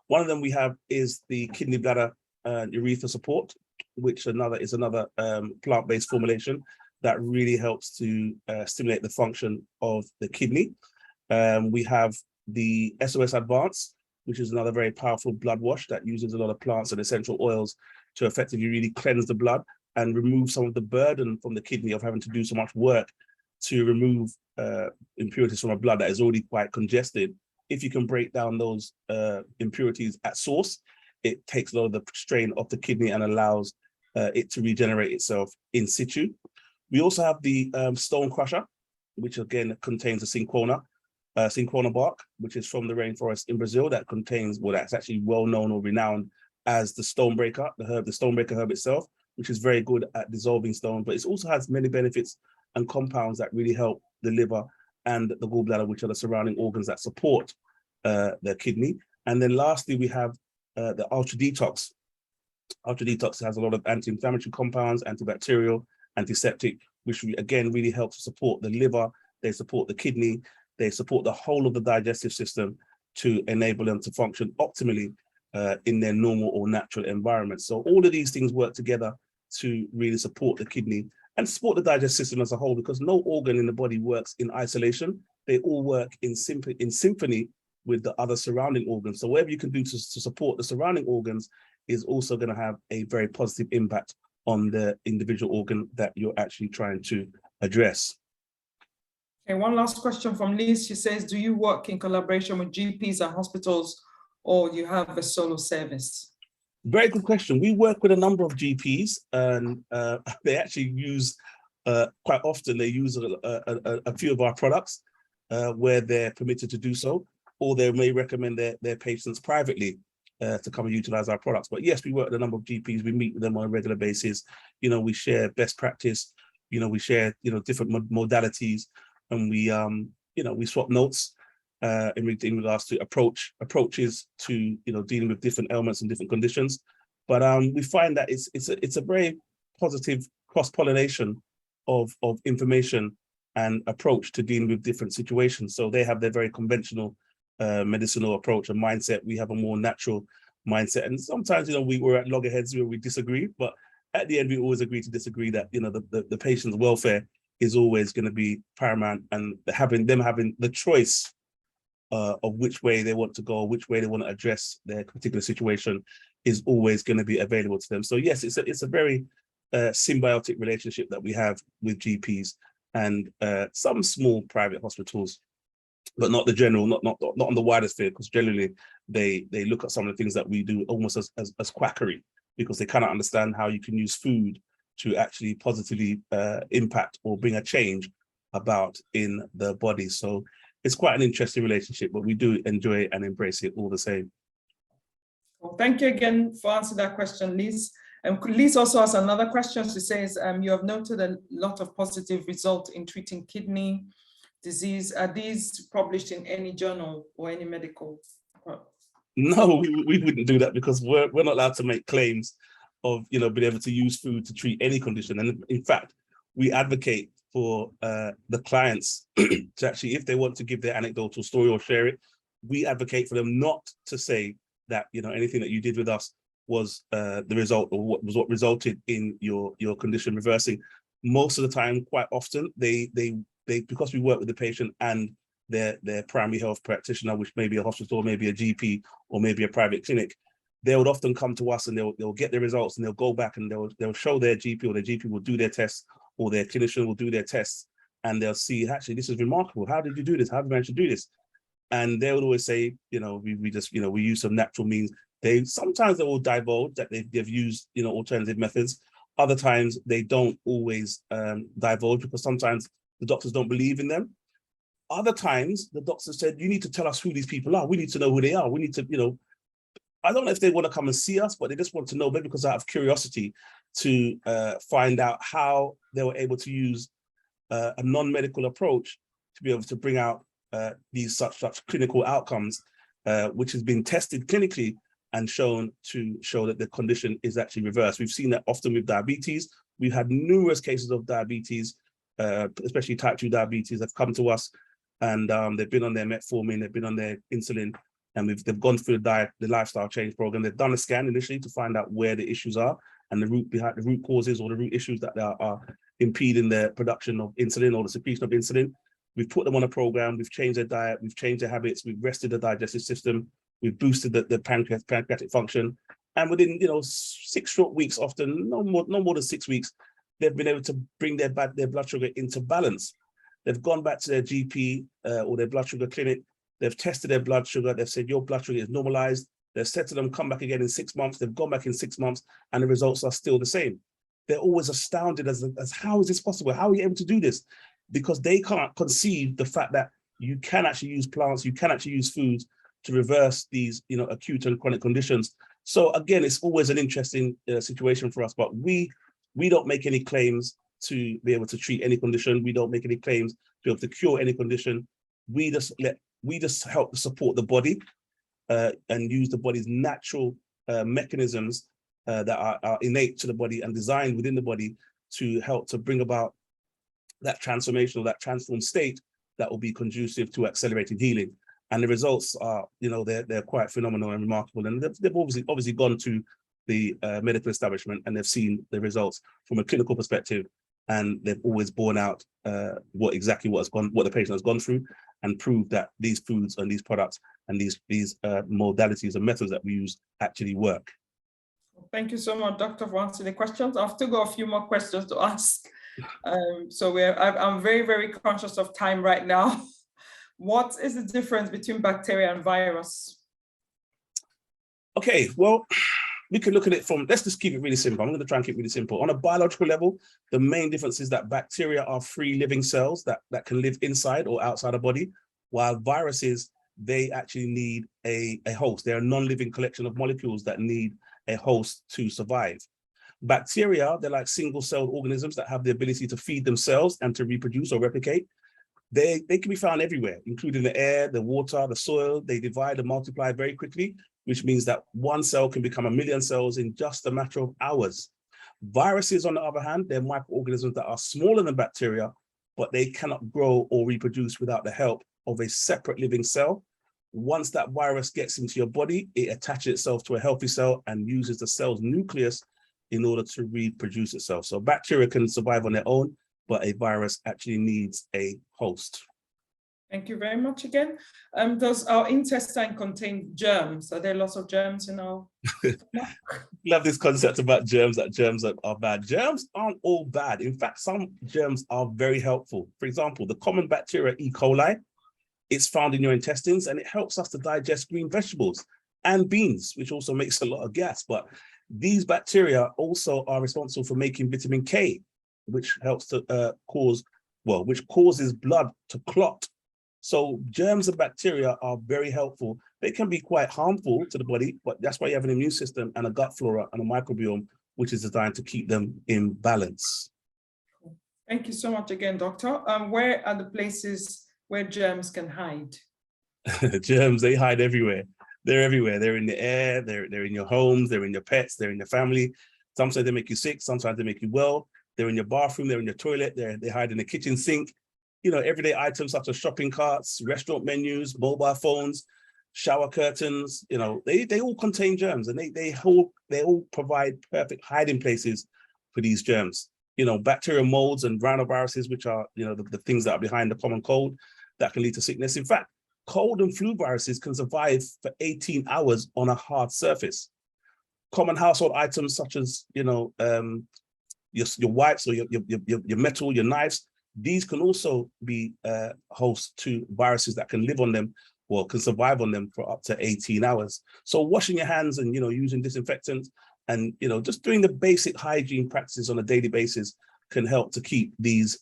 One of them we have is the kidney bladder urethra support, which is another plant-based formulation that really helps to stimulate the function of the kidney. We have the SOS Advance, which is another very powerful blood wash that uses a lot of plants and essential oils to effectively really cleanse the blood and remove some of the burden from the kidney of having to do so much work to remove impurities from a blood that is already quite congested. If you can break down those impurities at source, it takes a lot of the strain off the kidney and allows it to regenerate itself in situ. We also have the stone crusher, which again contains a cinchona bark, which is from the rainforest in Brazil, that contains, well, that's actually well known or renowned as the stonebreaker, the stonebreaker herb itself, which is very good at dissolving stone, but it also has many benefits and compounds that really help the liver and the gallbladder, which are the surrounding organs that support the kidney. And then lastly, we have the Ultra Detox. Ultra Detox has a lot of anti-inflammatory compounds, antibacterial, antiseptic, which again really helps to support the liver. They support the kidney. They support the whole of the digestive system to enable them to function optimally in their normal or natural environment. So all of these things work together to really support the kidney and support the digestive system as a whole, because no organ in the body works in isolation. They all work in symphony with the other surrounding organs. So whatever you can do to support the surrounding organs is also going to have a very positive impact on the individual organ that you're actually trying to address. Okay, one last question from Liz. She says, do you work in collaboration with GPs and hospitals, or you have a solo service? Very good question. We work with a number of GPs, and they actually use, quite often, they use a few of our products where they're permitted to do so, or they may recommend their patients privately to come and utilize our products. But yes, we work with a number of GPs. We meet with them on a regular basis. You know, we share best practice. You know, we share, different modalities, and we swap notes in regards to approaches to dealing with different ailments and different conditions. But we find that it's a very positive cross-pollination of information and approach to dealing with different situations. So they have their very conventional medicinal approach and mindset. We have a more natural mindset, and sometimes we're at loggerheads where we disagree, but at the end we always agree to disagree. That the patient's welfare is always going to be paramount, and having the choice of which way they want to go, which way they want to address their particular situation is always going to be available to them. So yes, it's a very symbiotic relationship that we have with GPs and some small private hospitals, but not the general, not on the wider sphere, because generally they look at some of the things that we do almost as quackery, because they cannot understand how you can use food to actually positively impact or bring a change about in the body. So it's quite an interesting relationship, but we do enjoy and embrace it all the same. Well, thank you again for answering that question, Liz. And Liz also has another question. She says, you have noted a lot of positive results in treating kidney disease. Are these published in any journal or any medical? No, we wouldn't do that, because we're not allowed to make claims of being able to use food to treat any condition. And in fact, we advocate for the clients to actually, if they want to give their anecdotal story or share it, we advocate for them not to say that anything that you did with us was the result, or what resulted in your condition reversing. Most of the time, quite often, they because we work with the patient and their primary health practitioner, which may be a hospital, maybe a GP, or maybe a private clinic, they would often come to us and they'll get the results, and they'll go back and they'll show their GP, or their GP will do their tests, or their clinician will do their tests, and they'll see, actually, this is remarkable. How did you do this? How did you manage to do this? And they would always say, we just, we use some natural means. Sometimes they will divulge that they've used, alternative methods. Other times they don't always divulge, because sometimes the doctors don't believe in them. Other times the doctors said, you need to tell us who these people are. We need to know who they are. We need to, I don't know if they want to come and see us, but they just want to know, maybe because out of curiosity, to find out how they were able to use a non-medical approach to be able to bring out these such clinical outcomes, which has been tested clinically and shown that the condition is actually reversed. We've seen that often with diabetes. We've had numerous cases of diabetes, especially type 2 diabetes, have come to us, and they've been on their metformin, they've been on their insulin, and they've gone through the lifestyle change program. They've done a scan initially to find out where the issues are and the root causes or the root issues that are impeding the production of insulin or the secretion of insulin. We've put them on a program, we've changed their diet, we've changed their habits, we've rested the digestive system, we've boosted the pancreatic function. And within 6 short weeks, often no more than 6 weeks, they've been able to bring their blood sugar into balance. They've gone back to their GP or their blood sugar clinic. They've tested their blood sugar. They've said, your blood sugar is normalized. They've said to them, come back again in 6 months. They've gone back in 6 months and the results are still the same. They're always astounded as how is this possible? How are you able to do this? Because they can't conceive the fact that you can actually use plants, you can actually use foods to reverse these, acute and chronic conditions. So again, it's always an interesting situation for us, but we don't make any claims to be able to treat any condition. We don't make any claims to be able to cure any condition. We just help support the body and use the body's natural mechanisms that are innate to the body and designed within the body to help to bring about that transformation or that transformed state that will be conducive to accelerated healing. And the results are, they're quite phenomenal and remarkable. And they've obviously gone to the medical establishment and they've seen the results from a clinical perspective, and they've always borne out what the patient has gone through, and proved that these foods and these products and these modalities and methods that we use actually work. Thank you so much, Doctor, for answering the questions. I've still got a few more questions to ask. I'm very, very conscious of time right now. What is the difference between bacteria and virus? Okay, well, we can look at it let's just keep it really simple. I'm going to try and keep it really simple. On a biological level, the main difference is that bacteria are free living cells that can live inside or outside a body, while viruses, they actually need a host. They're a non-living collection of molecules that need a host to survive. Bacteria, they're like single-celled organisms that have the ability to feed themselves and to reproduce or replicate. They can be found everywhere, including the air, the water, the soil. They divide and multiply very quickly, which means that one cell can become 1 million cells in just a matter of hours. Viruses, on the other hand, they're microorganisms that are smaller than bacteria, but they cannot grow or reproduce without the help of a separate living cell. Once that virus gets into your body, it attaches itself to a healthy cell and uses the cell's nucleus in order to reproduce itself. So bacteria can survive on their own, but a virus actually needs a host. Thank you very much again. Does our intestine contain germs? Are there lots of germs in our stomach? Love this concept about germs, that germs are bad. Germs aren't all bad. In fact, some germs are very helpful. For example, the common bacteria E. coli, it's found in your intestines and it helps us to digest green vegetables and beans, which also makes a lot of gas. But these bacteria also are responsible for making vitamin K, which helps to which causes blood to clot. So germs and bacteria are very helpful. They can be quite harmful to the body, but that's why you have an immune system and a gut flora and a microbiome, which is designed to keep them in balance. Thank you so much again, Doctor. Where are the places where germs can hide? Germs, they hide everywhere. They're everywhere. They're in the air, they're in your homes, they're in your pets, they're in your family. Sometimes they make you sick, sometimes they make you well. They're in your bathroom, they're in your toilet, they hide in the kitchen sink. Everyday items such as shopping carts, restaurant menus, mobile phones, shower curtains, they all contain germs, and they all provide perfect hiding places for these germs. Bacterial molds and rhinoviruses, which are, the things that are behind the common cold that can lead to sickness. In fact, cold and flu viruses can survive for 18 hours on a hard surface. Common household items such as, your wipes or your metal, your knives, these can also be host to viruses that can live on them or can survive on them for up to 18 hours. So washing your hands and, using disinfectants and, just doing the basic hygiene practices on a daily basis can help to keep these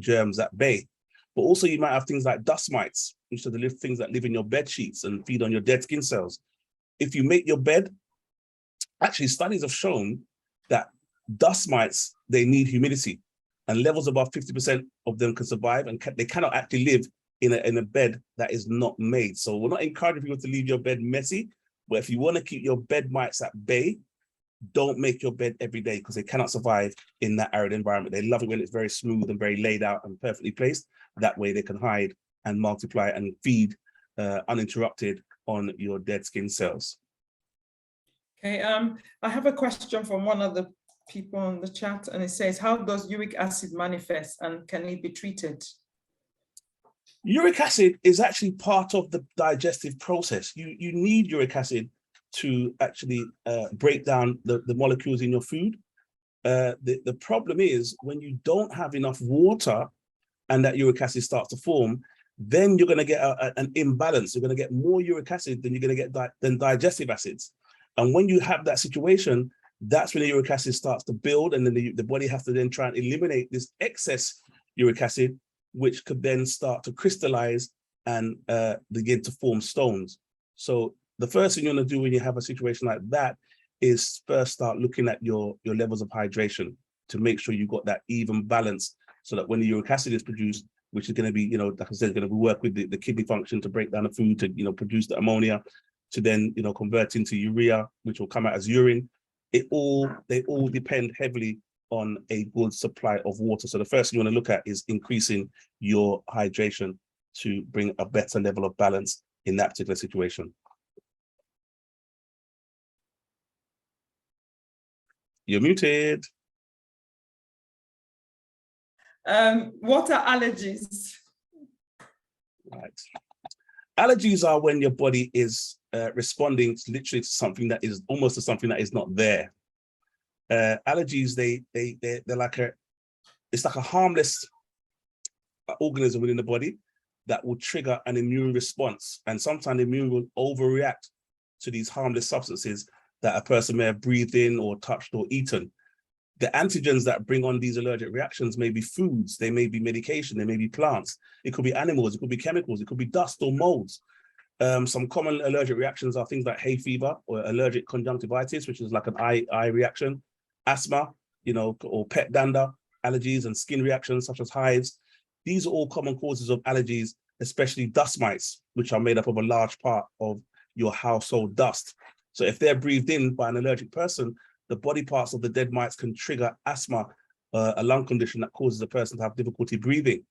germs at bay. But also you might have things like dust mites, which are the things that live in your bed sheets and feed on your dead skin cells. If you make your bed, actually studies have shown that dust mites, they need humidity. and levels above 50% of them can survive, and they cannot actually live in a bed that is not made. So we're not encouraging people to leave your bed messy, but if you want to keep your bed mites at bay, don't make your bed every day, because they cannot survive in that arid environment. They love it when it's very smooth and very laid out and perfectly placed. That way they can hide and multiply and feed uninterrupted on your dead skin cells. Okay, I have a question from one of the people on the chat, and it says, how does uric acid manifest and can it be treated? Uric acid is actually part of the digestive process. You need uric acid to actually break down the molecules in your food. The problem is when you don't have enough water and that uric acid starts to form, then you're going to get an imbalance. You're going to get more uric acid than you're going to get than digestive acids. And when you have that situation, that's when the uric acid starts to build, and then the body has to then try and eliminate this excess uric acid, which could then start to crystallize and begin to form stones. So the first thing you want to do when you have a situation like that is first start looking at your levels of hydration to make sure you've got that even balance, so that when the uric acid is produced, which is going to be, like I said, going to work with the kidney function to break down the food, to, produce the ammonia, to then, convert into urea, which will come out as urine. They all depend heavily on a good supply of water. So the first thing you want to look at is increasing your hydration to bring a better level of balance in that particular situation. You're muted. What are allergies? Right. Allergies are when your body is responding literally to something that is almost to something that is not there. Allergies, they're like it's like a harmless organism within the body that will trigger an immune response, and sometimes the immune will overreact to these harmless substances that a person may have breathed in or touched or eaten. The antigens that bring on these allergic reactions may be foods, they may be medication, they may be plants, it could be animals, it could be chemicals, it could be dust or molds. Some common allergic reactions are things like hay fever or allergic conjunctivitis, which is like an eye reaction, asthma, or pet dander allergies, and skin reactions such as hives. These are all common causes of allergies, especially dust mites, which are made up of a large part of your household dust. So if they're breathed in by an allergic person, the body parts of the dead mites can trigger asthma, a lung condition that causes a person to have difficulty breathing.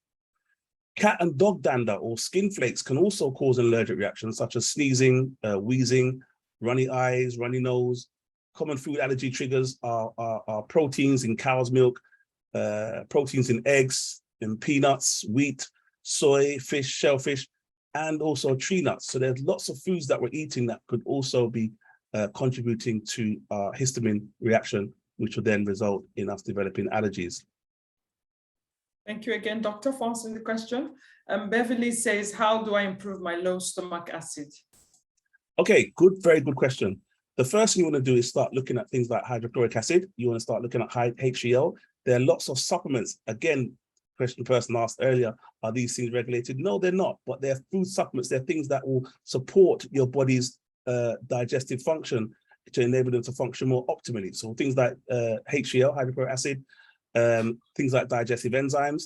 Cat and dog dander or skin flakes can also cause an allergic reaction, such as sneezing, wheezing, runny eyes, runny nose. Common food allergy triggers are proteins in cow's milk, proteins in eggs, in peanuts, wheat, soy, fish, shellfish, and also tree nuts. So there's lots of foods that we're eating that could also be contributing to histamine reaction, which will then result in us developing allergies. Thank you again, Doctor, for answering the question. Beverly says, how do I improve my low stomach acid? Okay, very good question. The first thing you want to do is start looking at things like hydrochloric acid. You want to start looking at HCl. There are lots of supplements. Again, question the person asked earlier, are these things regulated? No, they're not, but they're food supplements. They're things that will support your body's digestive function to enable them to function more optimally. So things like HCl, hydrochloric acid, things like digestive enzymes,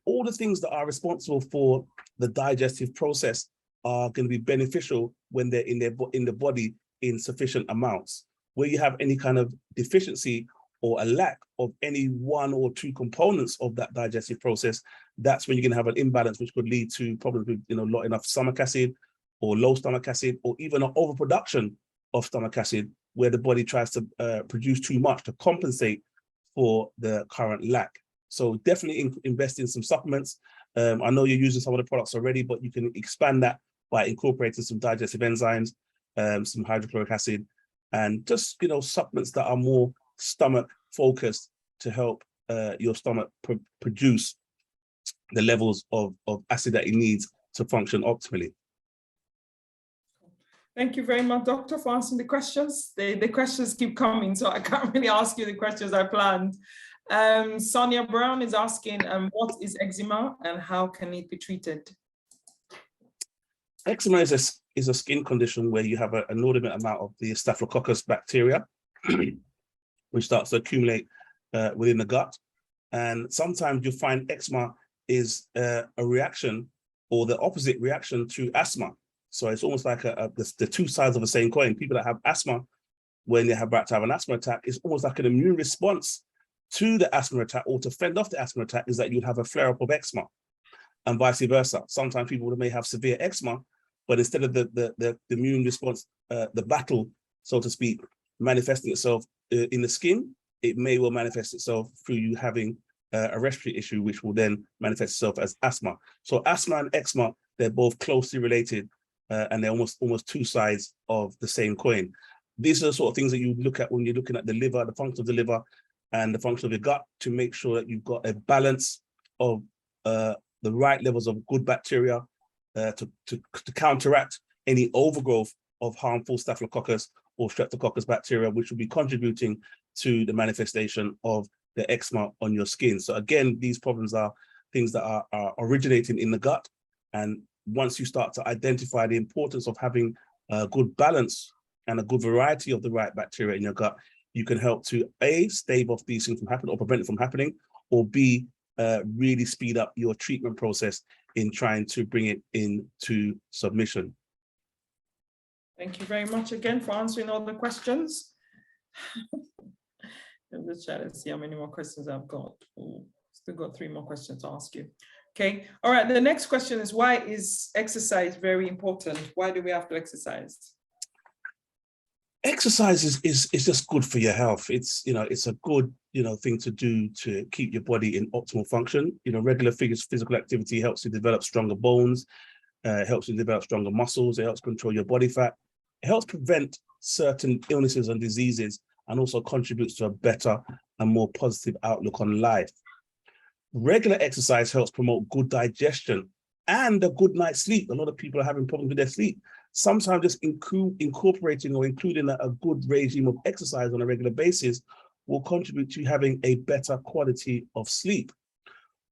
all the things that are responsible for the digestive process are going to be beneficial when they're in the body in sufficient amounts. Where you have any kind of deficiency or a lack of any one or two components of that digestive process, that's when you're going to have an imbalance, which could lead to probably not enough stomach acid or low stomach acid, or even an overproduction of stomach acid, where the body tries to produce too much to compensate for the current lack. So definitely invest in some supplements. I know you're using some of the products already, but you can expand that by incorporating some digestive enzymes, some hydrochloric acid, and just supplements that are more stomach focused to help your stomach produce the levels of acid that it needs to function optimally. Thank you very much, Doctor, for answering the questions. The questions keep coming, so I can't really ask you the questions I planned. Sonia Brown is asking, what is eczema and how can it be treated? Eczema is a skin condition where you have an inordinate amount of the Staphylococcus bacteria, which starts to accumulate within the gut. And sometimes you find eczema is a reaction or the opposite reaction to asthma. So it's almost like the two sides of the same coin. People that have asthma, when they have about to have an asthma attack, it's almost like an immune response to the asthma attack, or to fend off the asthma attack, is that you'd have a flare-up of eczema, and vice versa. Sometimes people may have severe eczema, but instead of the immune response, the battle, so to speak, manifesting itself in the skin, it may well manifest itself through you having a respiratory issue, which will then manifest itself as asthma. So asthma and eczema, they're both closely related, and they're almost two sides of the same coin. These are the sort of things that you look at when you're looking at the liver, the function of the liver and the function of your gut, to make sure that you've got a balance of the right levels of good bacteria to counteract any overgrowth of harmful staphylococcus or streptococcus bacteria, which will be contributing to the manifestation of the eczema on your skin. So again, these problems are things that are originating in the gut. And once you start to identify the importance of having a good balance and a good variety of the right bacteria in your gut, you can help to A, stave off these things from happening or prevent it from happening, or B, really speed up your treatment process in trying to bring it into submission. Thank you very much again for answering all the questions. I'm just trying to see how many more questions I've got. Ooh, still got 3 more questions to ask you. Okay, all right, the next question is, why is exercise very important? Why do we have to exercise? Exercise is just good for your health. It's a good thing to do to keep your body in optimal function. Regular physical activity helps you develop stronger bones, helps you develop stronger muscles. It helps control your body fat. It helps prevent certain illnesses and diseases, and also contributes to a better and more positive outlook on life. Regular exercise helps promote good digestion and a good night's sleep. A lot of people are having problems with their sleep. Sometimes just incorporating or including a good regime of exercise on a regular basis will contribute to having a better quality of sleep.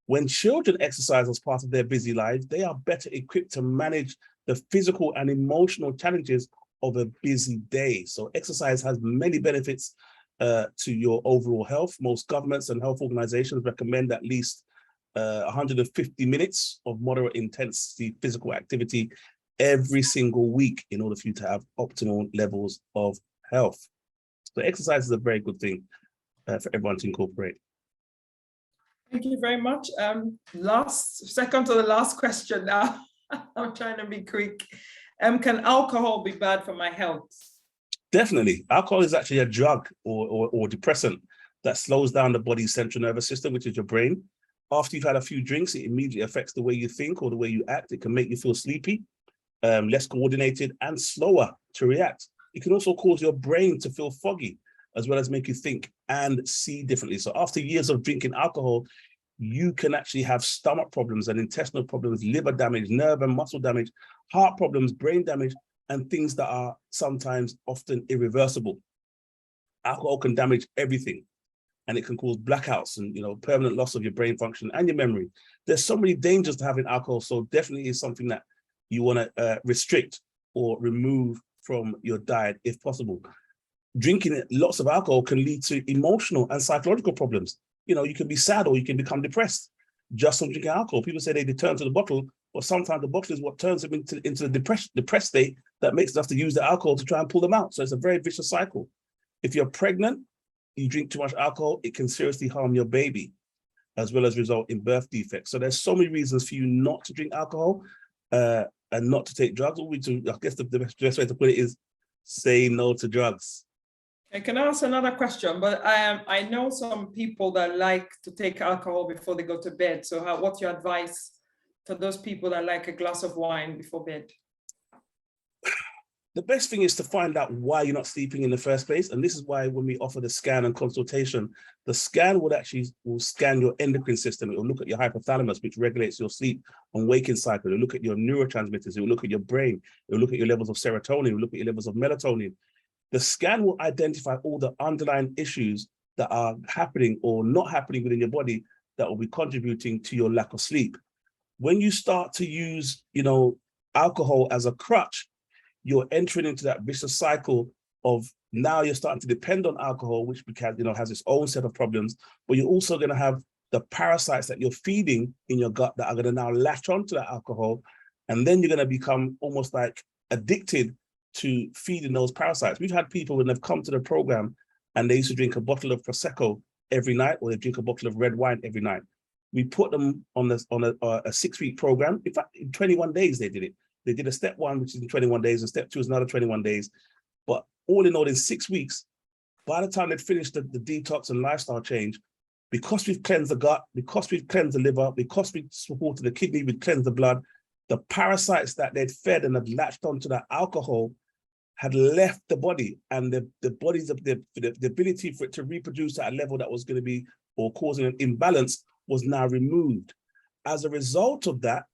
When children exercise as part of their busy lives, they are better equipped to manage the physical and emotional challenges of a busy day. So exercise has many benefits to your overall health. Most governments and health organizations recommend at least 150 minutes of moderate intensity physical activity every single week in order for you to have optimal levels of health. So exercise is a very good thing for everyone to incorporate. Thank you very much. Second to the last question now. I'm trying to be quick. Can alcohol be bad for my health? Definitely. Alcohol is actually a drug or depressant that slows down the body's central nervous system, which is your brain. After you've had a few drinks, it immediately affects the way you think or the way you act. It can make you feel sleepy, less coordinated, and slower to react. It can also cause your brain to feel foggy, as well as make you think and see differently. So after years of drinking alcohol, you can actually have stomach problems and intestinal problems, liver damage, nerve and muscle damage, heart problems, brain damage, and things that are sometimes often irreversible. Alcohol can damage everything, and it can cause blackouts and permanent loss of your brain function and your memory. There's so many dangers to having alcohol, so definitely is something that you want to restrict or remove from your diet if possible. Drinking lots of alcohol can lead to emotional and psychological problems. You can be sad or you can become depressed just from drinking alcohol. People say they turn to the bottle, but sometimes the bottle is what turns them into the depressed state that makes them have to use the alcohol to try and pull them out. So it's a very vicious cycle. If you're pregnant, you drink too much alcohol, it can seriously harm your baby, as well as result in birth defects. So there's so many reasons for you not to drink alcohol and not to take drugs. I guess the best way to put it is say no to drugs. I can ask another question, but I know some people that like to take alcohol before they go to bed. So what's your advice to those people that like a glass of wine before bed? The best thing is to find out why you're not sleeping in the first place. And this is why when we offer the scan and consultation, the scan will scan your endocrine system. It will look at your hypothalamus, which regulates your sleep and waking cycle. It will look at your neurotransmitters. It will look at your brain. It will look at your levels of serotonin. It will look at your levels of melatonin. The scan will identify all the underlying issues that are happening or not happening within your body that will be contributing to your lack of sleep. When you start to use, alcohol as a crutch, you're entering into that vicious cycle of now you're starting to depend on alcohol, which has its own set of problems, but you're also going to have the parasites that you're feeding in your gut that are going to now latch onto that alcohol. And then you're going to become almost like addicted to feeding those parasites. We've had people when they've come to the program and they used to drink a bottle of Prosecco every night, or they drink a bottle of red wine every night. We put them on a 6-week program. In fact, in 21 days they did it. They did a step 1, which is in 21 days, and step 2 is another 21 days. But all in all, in 6 weeks, by the time they'd finished the detox and lifestyle change, because we've cleansed the gut, because we've cleansed the liver, because we've supported the kidney, we've cleansed the blood, the parasites that they'd fed and had latched onto that alcohol had left the body, and the body's the ability for it to reproduce at a level that was going to be, or causing an imbalance, was now removed. As a result of that,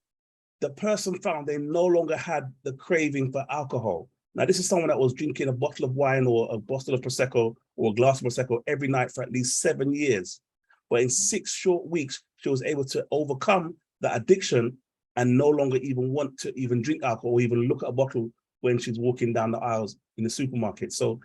the person found they no longer had the craving for alcohol. Now, this is someone that was drinking a bottle of wine or a bottle of Prosecco or a glass of Prosecco every night for at least 7 years. But in 6 short weeks, she was able to overcome the addiction and no longer even want to even drink alcohol or even look at a bottle when she's walking down the aisles in the supermarket. So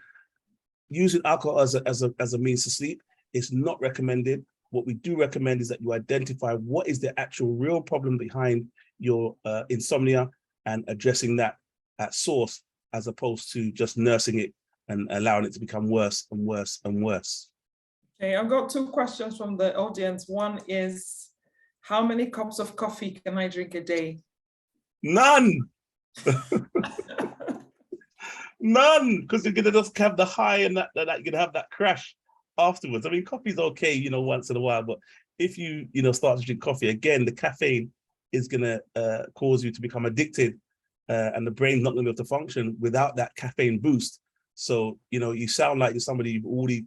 using alcohol as a means to sleep is not recommended. What we do recommend is that you identify what is the actual real problem behind your insomnia and addressing that at source, as opposed to just nursing it and allowing it to become worse and worse and worse. Okay, I've got 2 questions from the audience. One is, how many cups of coffee can I drink a day? None. None, because you're gonna just have the high and that you're gonna have that crash afterwards. I mean, coffee's okay, you know, once in a while, but if you start to drink coffee again, the caffeine is gonna cause you to become addicted, and the brain's not gonna be able to function without that caffeine boost. So you sound like you're somebody who've already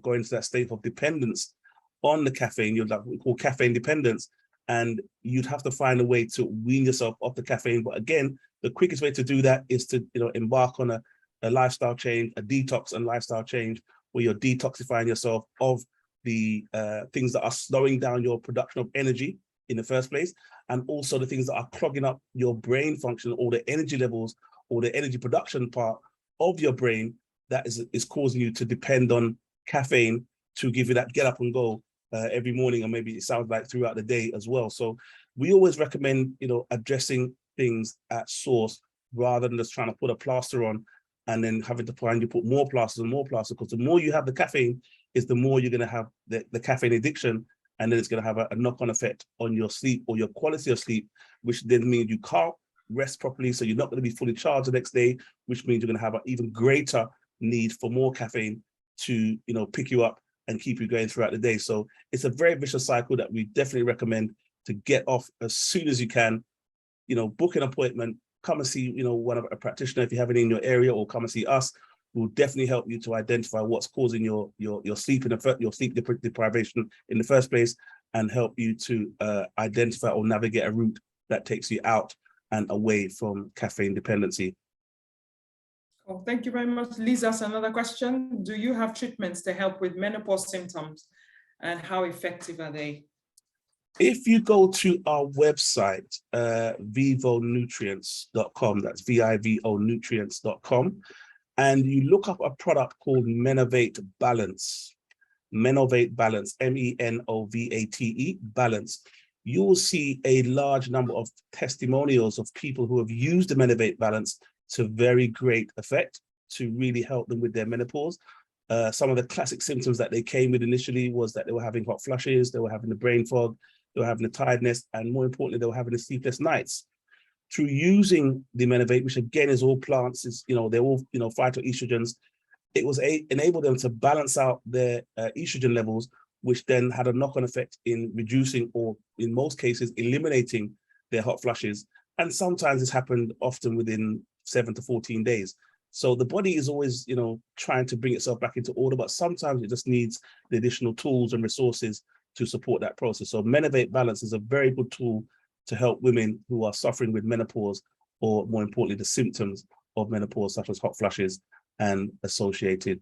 going into that state of dependence on the caffeine. You're like what we call caffeine dependence, and you'd have to find a way to wean yourself off the caffeine. But again, the quickest way to do that is to embark on a lifestyle change, a detox and lifestyle change, where you're detoxifying yourself of the things that are slowing down your production of energy in the first place, and also the things that are clogging up your brain function, or the energy levels or the energy production part of your brain that is causing you to depend on caffeine to give you that get up and go every morning, or maybe it sounds like throughout the day as well. So we always recommend addressing things at source, rather than just trying to put a plaster on and then having to find you put more plasters and more plaster, because the more you have the caffeine is the more you're going to have the caffeine addiction, and then it's going to have a knock-on effect on your sleep or your quality of sleep, which then means you can't rest properly, so you're not going to be fully charged the next day, which means you're going to have an even greater need for more caffeine to pick you up and keep you going throughout the day. So it's a very vicious cycle that we definitely recommend to get off as soon as you can. Book an appointment, come and see one of a practitioner if you have any in your area, or come and see us. We'll definitely help you to identify what's causing your sleep deprivation in the first place, and help you to identify or navigate a route that takes you out and away from caffeine dependency. Cool. Thank you very much. Lisa's another question. Do you have treatments to help with menopause symptoms, and how effective are they? If you go to our website, vivonutrients.com, that's VIVO nutrients.com, and you look up a product called Menovate Balance, Menovate Balance, MENOVATE, Balance, you will see a large number of testimonials of people who have used the Menovate Balance to very great effect to really help them with their menopause. Some of the classic symptoms that they came with initially was that they were having hot flushes, they were having the brain fog, they were having the tiredness, and more importantly, they were having the sleepless nights. Through using the Menovate, which again is all plants, they're all phytoestrogens, it was enabled them to balance out their estrogen levels, which then had a knock-on effect in reducing, or in most cases, eliminating their hot flushes. And sometimes it's happened often within 7 to 14 days. So the body is always, trying to bring itself back into order, but sometimes it just needs the additional tools and resources to support that process. So Menovate Balance is a very good tool to help women who are suffering with menopause, or more importantly, the symptoms of menopause, such as hot flushes and associated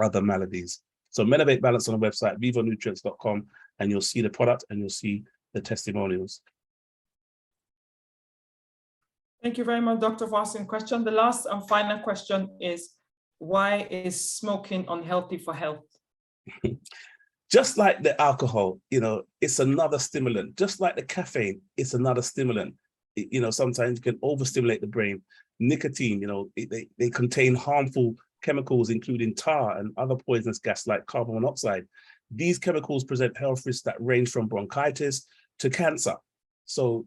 other maladies. So Menovate Balance on the website, vivonutrients.com, and you'll see the product and you'll see the testimonials. Thank you very much, Dr. for asking the question. The last and final question is, why is smoking unhealthy for health? Just like the alcohol, it's another stimulant. Just like the caffeine, it's another stimulant. Sometimes you can overstimulate the brain. Nicotine, they contain harmful chemicals, including tar and other poisonous gas like carbon monoxide. These chemicals present health risks that range from bronchitis to cancer. So,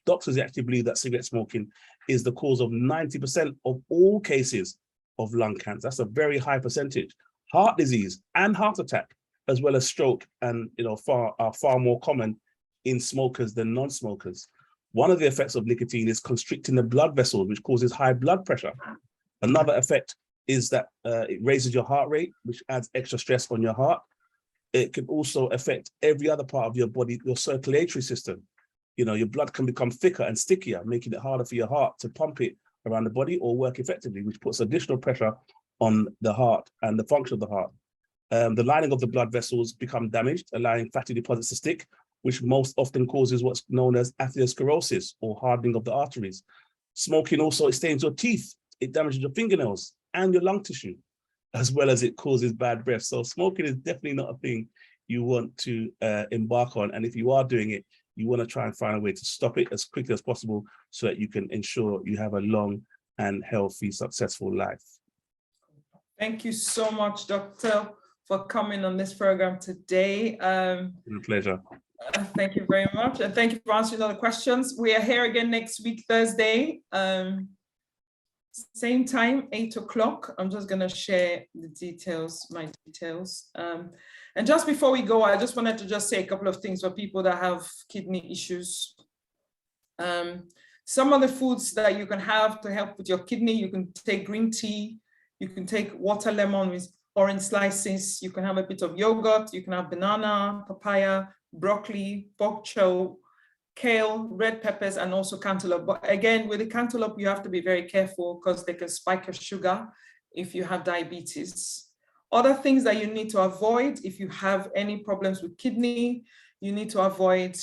doctors actually believe that cigarette smoking is the cause of 90% of all cases of lung cancer. That's a very high percentage. Heart disease and heart attack, as well as stroke, and are far more common in smokers than non-smokers. One of the effects of nicotine is constricting the blood vessels, which causes high blood pressure. Another effect is that it raises your heart rate, which adds extra stress on your heart. It can also affect every other part of your body, your circulatory system. Your blood can become thicker and stickier, making it harder for your heart to pump it around the body or work effectively, which puts additional pressure on the heart and the function of the heart. The lining of the blood vessels become damaged, allowing fatty deposits to stick, which most often causes what's known as atherosclerosis or hardening of the arteries. Smoking also stains your teeth. It damages your fingernails and your lung tissue, as well as it causes bad breath. So smoking is definitely not a thing you want to embark on. And if you are doing it, you want to try and find a way to stop it as quickly as possible so that you can ensure you have a long and healthy, successful life. Thank you so much, Doctor, for coming on this program today. A pleasure. Thank you very much. And thank you for answering all the questions. We are here again next week, Thursday. Same time, 8 o'clock. I'm just going to share the details, my details. And just before we go, I just wanted to just say a couple of things for people that have kidney issues. Some of the foods that you can have to help with your kidney, you can take green tea, you can take water lemon with orange slices, you can have a bit of yogurt, you can have banana, papaya, broccoli, bok choy, kale, red peppers, and also cantaloupe. But again, with the cantaloupe, you have to be very careful because they can spike your sugar if you have diabetes. Other things that you need to avoid if you have any problems with kidney, you need to avoid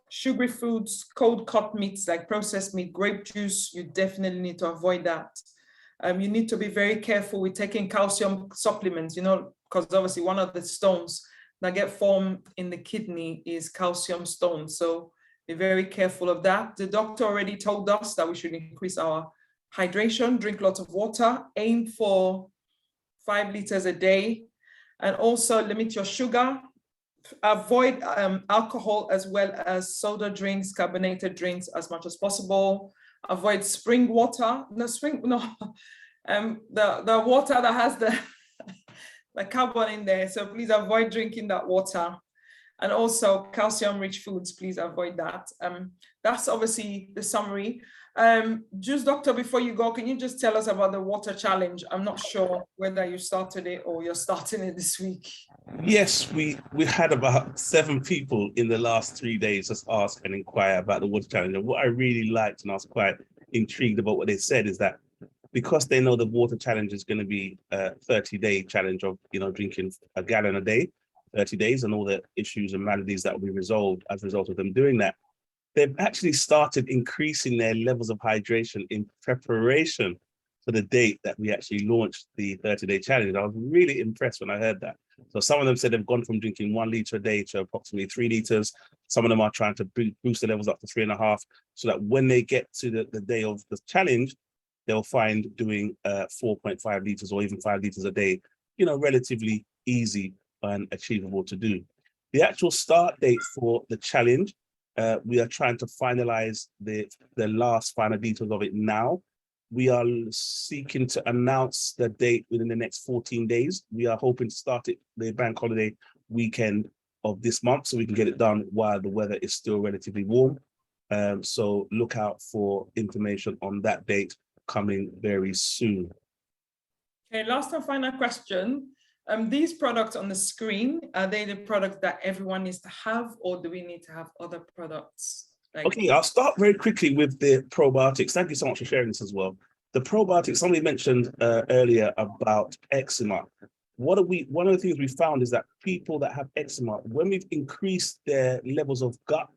sugary foods, cold cut meats like processed meat, grape juice. You definitely need to avoid that. You need to be very careful with taking calcium supplements, because obviously one of the stones that get formed in the kidney is calcium stones. So be very careful of that. The doctor already told us that we should increase our hydration, drink lots of water, aim for 5 liters a day, and also limit your sugar. Avoid alcohol as well as soda drinks, carbonated drinks as much as possible. Avoid spring water. The water that has the carbon in there. So please avoid drinking that water. And also calcium-rich foods, please avoid that. That's obviously the summary. Just Doctor, before you go, can you just tell us about the water challenge? I'm not sure whether you started it or you're starting it this week. Yes, we had about 7 people in the last 3 days just ask and inquire about the water challenge. And what I really liked, and I was quite intrigued about what they said, is that because they know the water challenge is going to be a 30-day challenge of drinking a gallon a day, 30 days, and all the issues and maladies that will be resolved as a result of them doing that, they've actually started increasing their levels of hydration in preparation for the date that we actually launched the 30-day challenge. I was really impressed when I heard that. So some of them said they've gone from drinking 1 liter a day to approximately 3 liters. Some of them are trying to boost the levels up to 3.5, so that when they get to the day of the challenge, they'll find doing 4.5 liters or even 5 liters a day, relatively easy and achievable to do. The actual start date for the challenge, we are trying to finalize the last final details of it now. We are seeking to announce the date within the next 14 days. We are hoping to start it the bank holiday weekend of this month, so we can get it done while the weather is still relatively warm. So look out for information on that date coming very soon. Okay, last and final question. These products on the screen, are they the products that everyone needs to have, or do we need to have other products? Okay, I'll start very quickly with the probiotics. Thank you so much for sharing this as well. The probiotics, somebody mentioned earlier about eczema. One of the things we found is that people that have eczema, when we've increased their levels of gut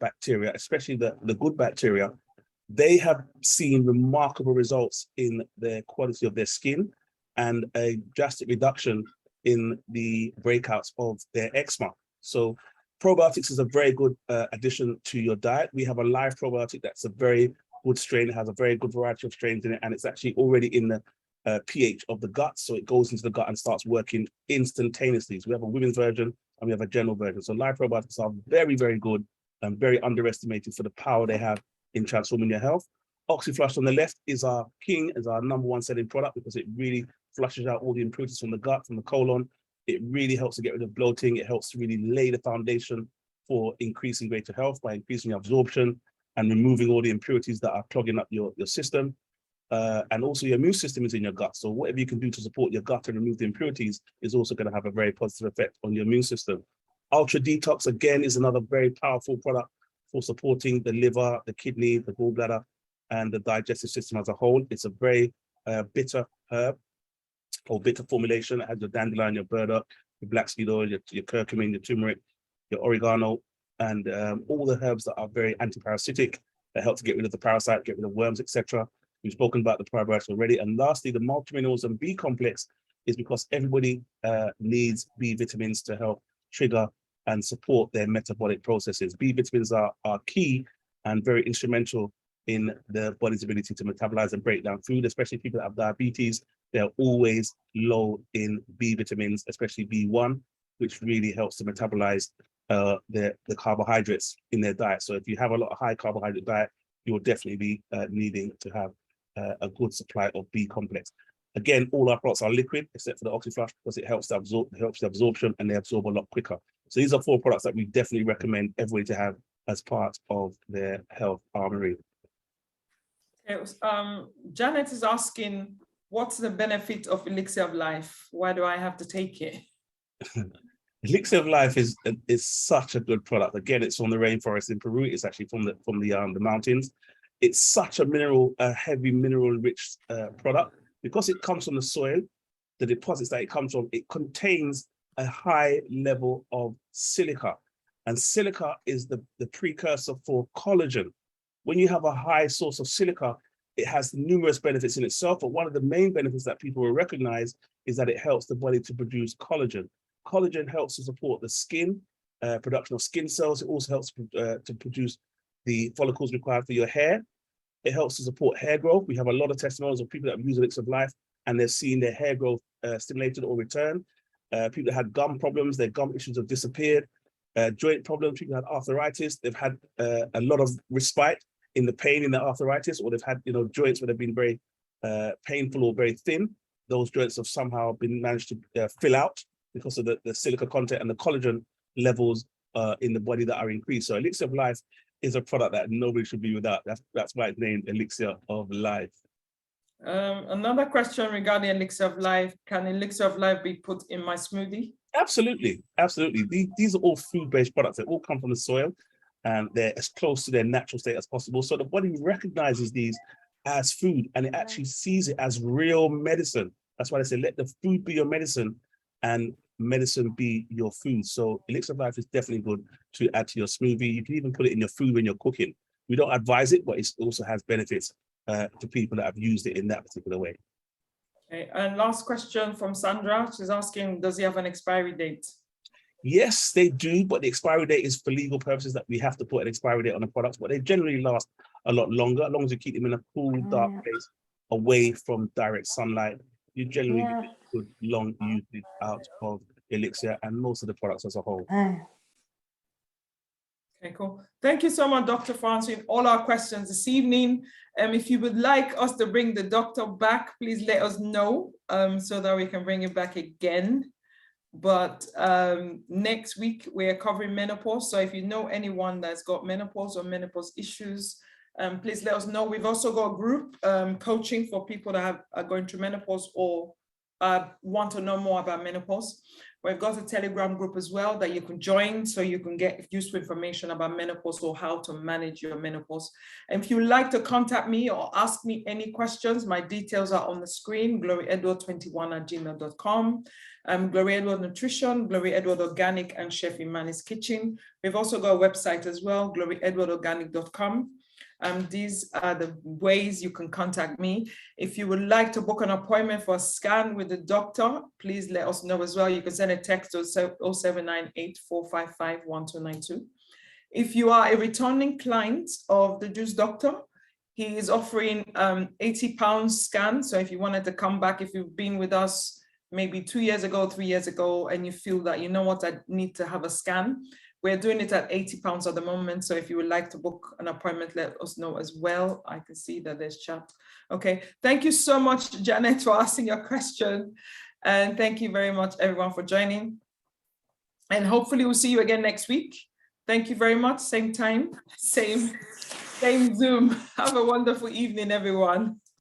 bacteria, especially the good bacteria, they have seen remarkable results in the quality of their skin and a drastic reduction in the breakouts of their eczema. So probiotics is a very good addition to your diet. We have a live probiotic that's a very good strain. It has a very good variety of strains in it, and it's actually already in the pH of the gut. So it goes into the gut and starts working instantaneously. So we have a women's version and we have a general version. So live probiotics are very, very good and very underestimated for the power they have in transforming your health. OxyFlush on the left is our king, is our #1 selling product because it really flushes out all the impurities from the gut, from the colon. It really helps to get rid of bloating. It helps to really lay the foundation for increasing greater health by increasing absorption and removing all the impurities that are clogging up your system. And also your immune system is in your gut. So whatever you can do to support your gut and remove the impurities is also going to have a very positive effect on your immune system. Ultra Detox, again, is another very powerful product for supporting the liver, the kidney, the gallbladder, and the digestive system as a whole. It's a very bitter herb or bitter formulation. It has your dandelion, your burdock, your black seed oil, your curcumin, your turmeric, your oregano, and all the herbs that are very anti-parasitic that help to get rid of the parasite, get rid of worms, etc. We've spoken about the probiotics already. And lastly, the multiminerals and B complex is because everybody needs B vitamins to help trigger and support their metabolic processes. B vitamins are key and very instrumental in the body's ability to metabolize and break down food, especially people that have diabetes. They're always low in B vitamins, especially B1, which really helps to metabolize the carbohydrates in their diet. So if you have a lot of high carbohydrate diet, you will definitely be needing to have a good supply of B complex. Again, all our products are liquid except for the OxyFlush because it helps the absorption and they absorb a lot quicker. So these are 4 products that we definitely recommend everybody to have as part of their health armory. Janet is asking, what's the benefit of Elixir of Life? Why do I have to take it? Elixir of Life is such a good product. Again, it's from the rainforest in Peru. It's actually from the mountains. It's such a heavy mineral-rich product because it comes from the soil. The deposits that it comes from, it contains a high level of silica, and silica is the precursor for collagen. When you have a high source of silica, it has numerous benefits in itself, but one of the main benefits that people will recognize is that it helps the body to produce collagen. Collagen helps to support the skin, production of skin cells. It also helps to produce the follicles required for your hair. It helps to support hair growth. We have a lot of testimonials of people that have used Elixir of Life and they're seeing their hair growth stimulated or return. People that had gum problems, their gum issues have disappeared. Joint problems, people that had arthritis, they've had a lot of respite in the pain in the arthritis, or they've had joints where they've been very painful or very thin. Those joints have somehow been managed to fill out because of the silica content and the collagen levels in the body that are increased. So Elixir of Life is a product that nobody should be without. That's why it's named Elixir of Life. Another question regarding Elixir of Life. Can Elixir of Life be put in my smoothie? Absolutely, absolutely. These are all food-based products. They all come from the soil and they're as close to their natural state as possible. So the body recognizes these as food and it actually sees it as real medicine. That's why they say, let the food be your medicine and medicine be your food. So Elixir of Life is definitely good to add to your smoothie. You can even put it in your food when you're cooking. We don't advise it, but it also has benefits to people that have used it in that particular way. Okay, and last question from Sandra. She's asking, does he have an expiry date? Yes, they do, but the expiry date is for legal purposes that we have to put an expiry date on the products, but they generally last a lot longer, as long as you keep them in a cool, dark place, away from direct sunlight. You generally get good long usage out of Elixir and most of the products as a whole. Okay, cool. Thank you so much, Doctor, for answering all our questions this evening. If you would like us to bring the doctor back, please let us know so that we can bring him back again. But next week, we're covering menopause. So if you know anyone that's got menopause or menopause issues, please let us know. We've also got a group coaching for people that are going through menopause or want to know more about menopause. We've got a Telegram group as well that you can join so you can get useful information about menopause or how to manage your menopause. And if you'd like to contact me or ask me any questions, my details are on the screen, gloryedward21@gmail.com. Glory Edward Nutrition, Glory Edward Organic, and Chef Imani's Kitchen. We've also got a website as well, gloryedwardorganic.com. These are the ways you can contact me. If you would like to book an appointment for a scan with the doctor, please let us know as well. You can send a text to 0798-455-1292. If you are a returning client of the Juice Doctor, he is offering £80 scan. So if you wanted to come back, if you've been with us maybe 2 years ago, 3 years ago, and you feel that, you know what, I need to have a scan, we're doing it at £80 at the moment. So if you would like to book an appointment, let us know as well. I can see that there's chat. Okay, thank you so much, Janet, for asking your question. And thank you very much, everyone, for joining. And hopefully we'll see you again next week. Thank you very much. Same time, same Zoom. Have a wonderful evening, everyone.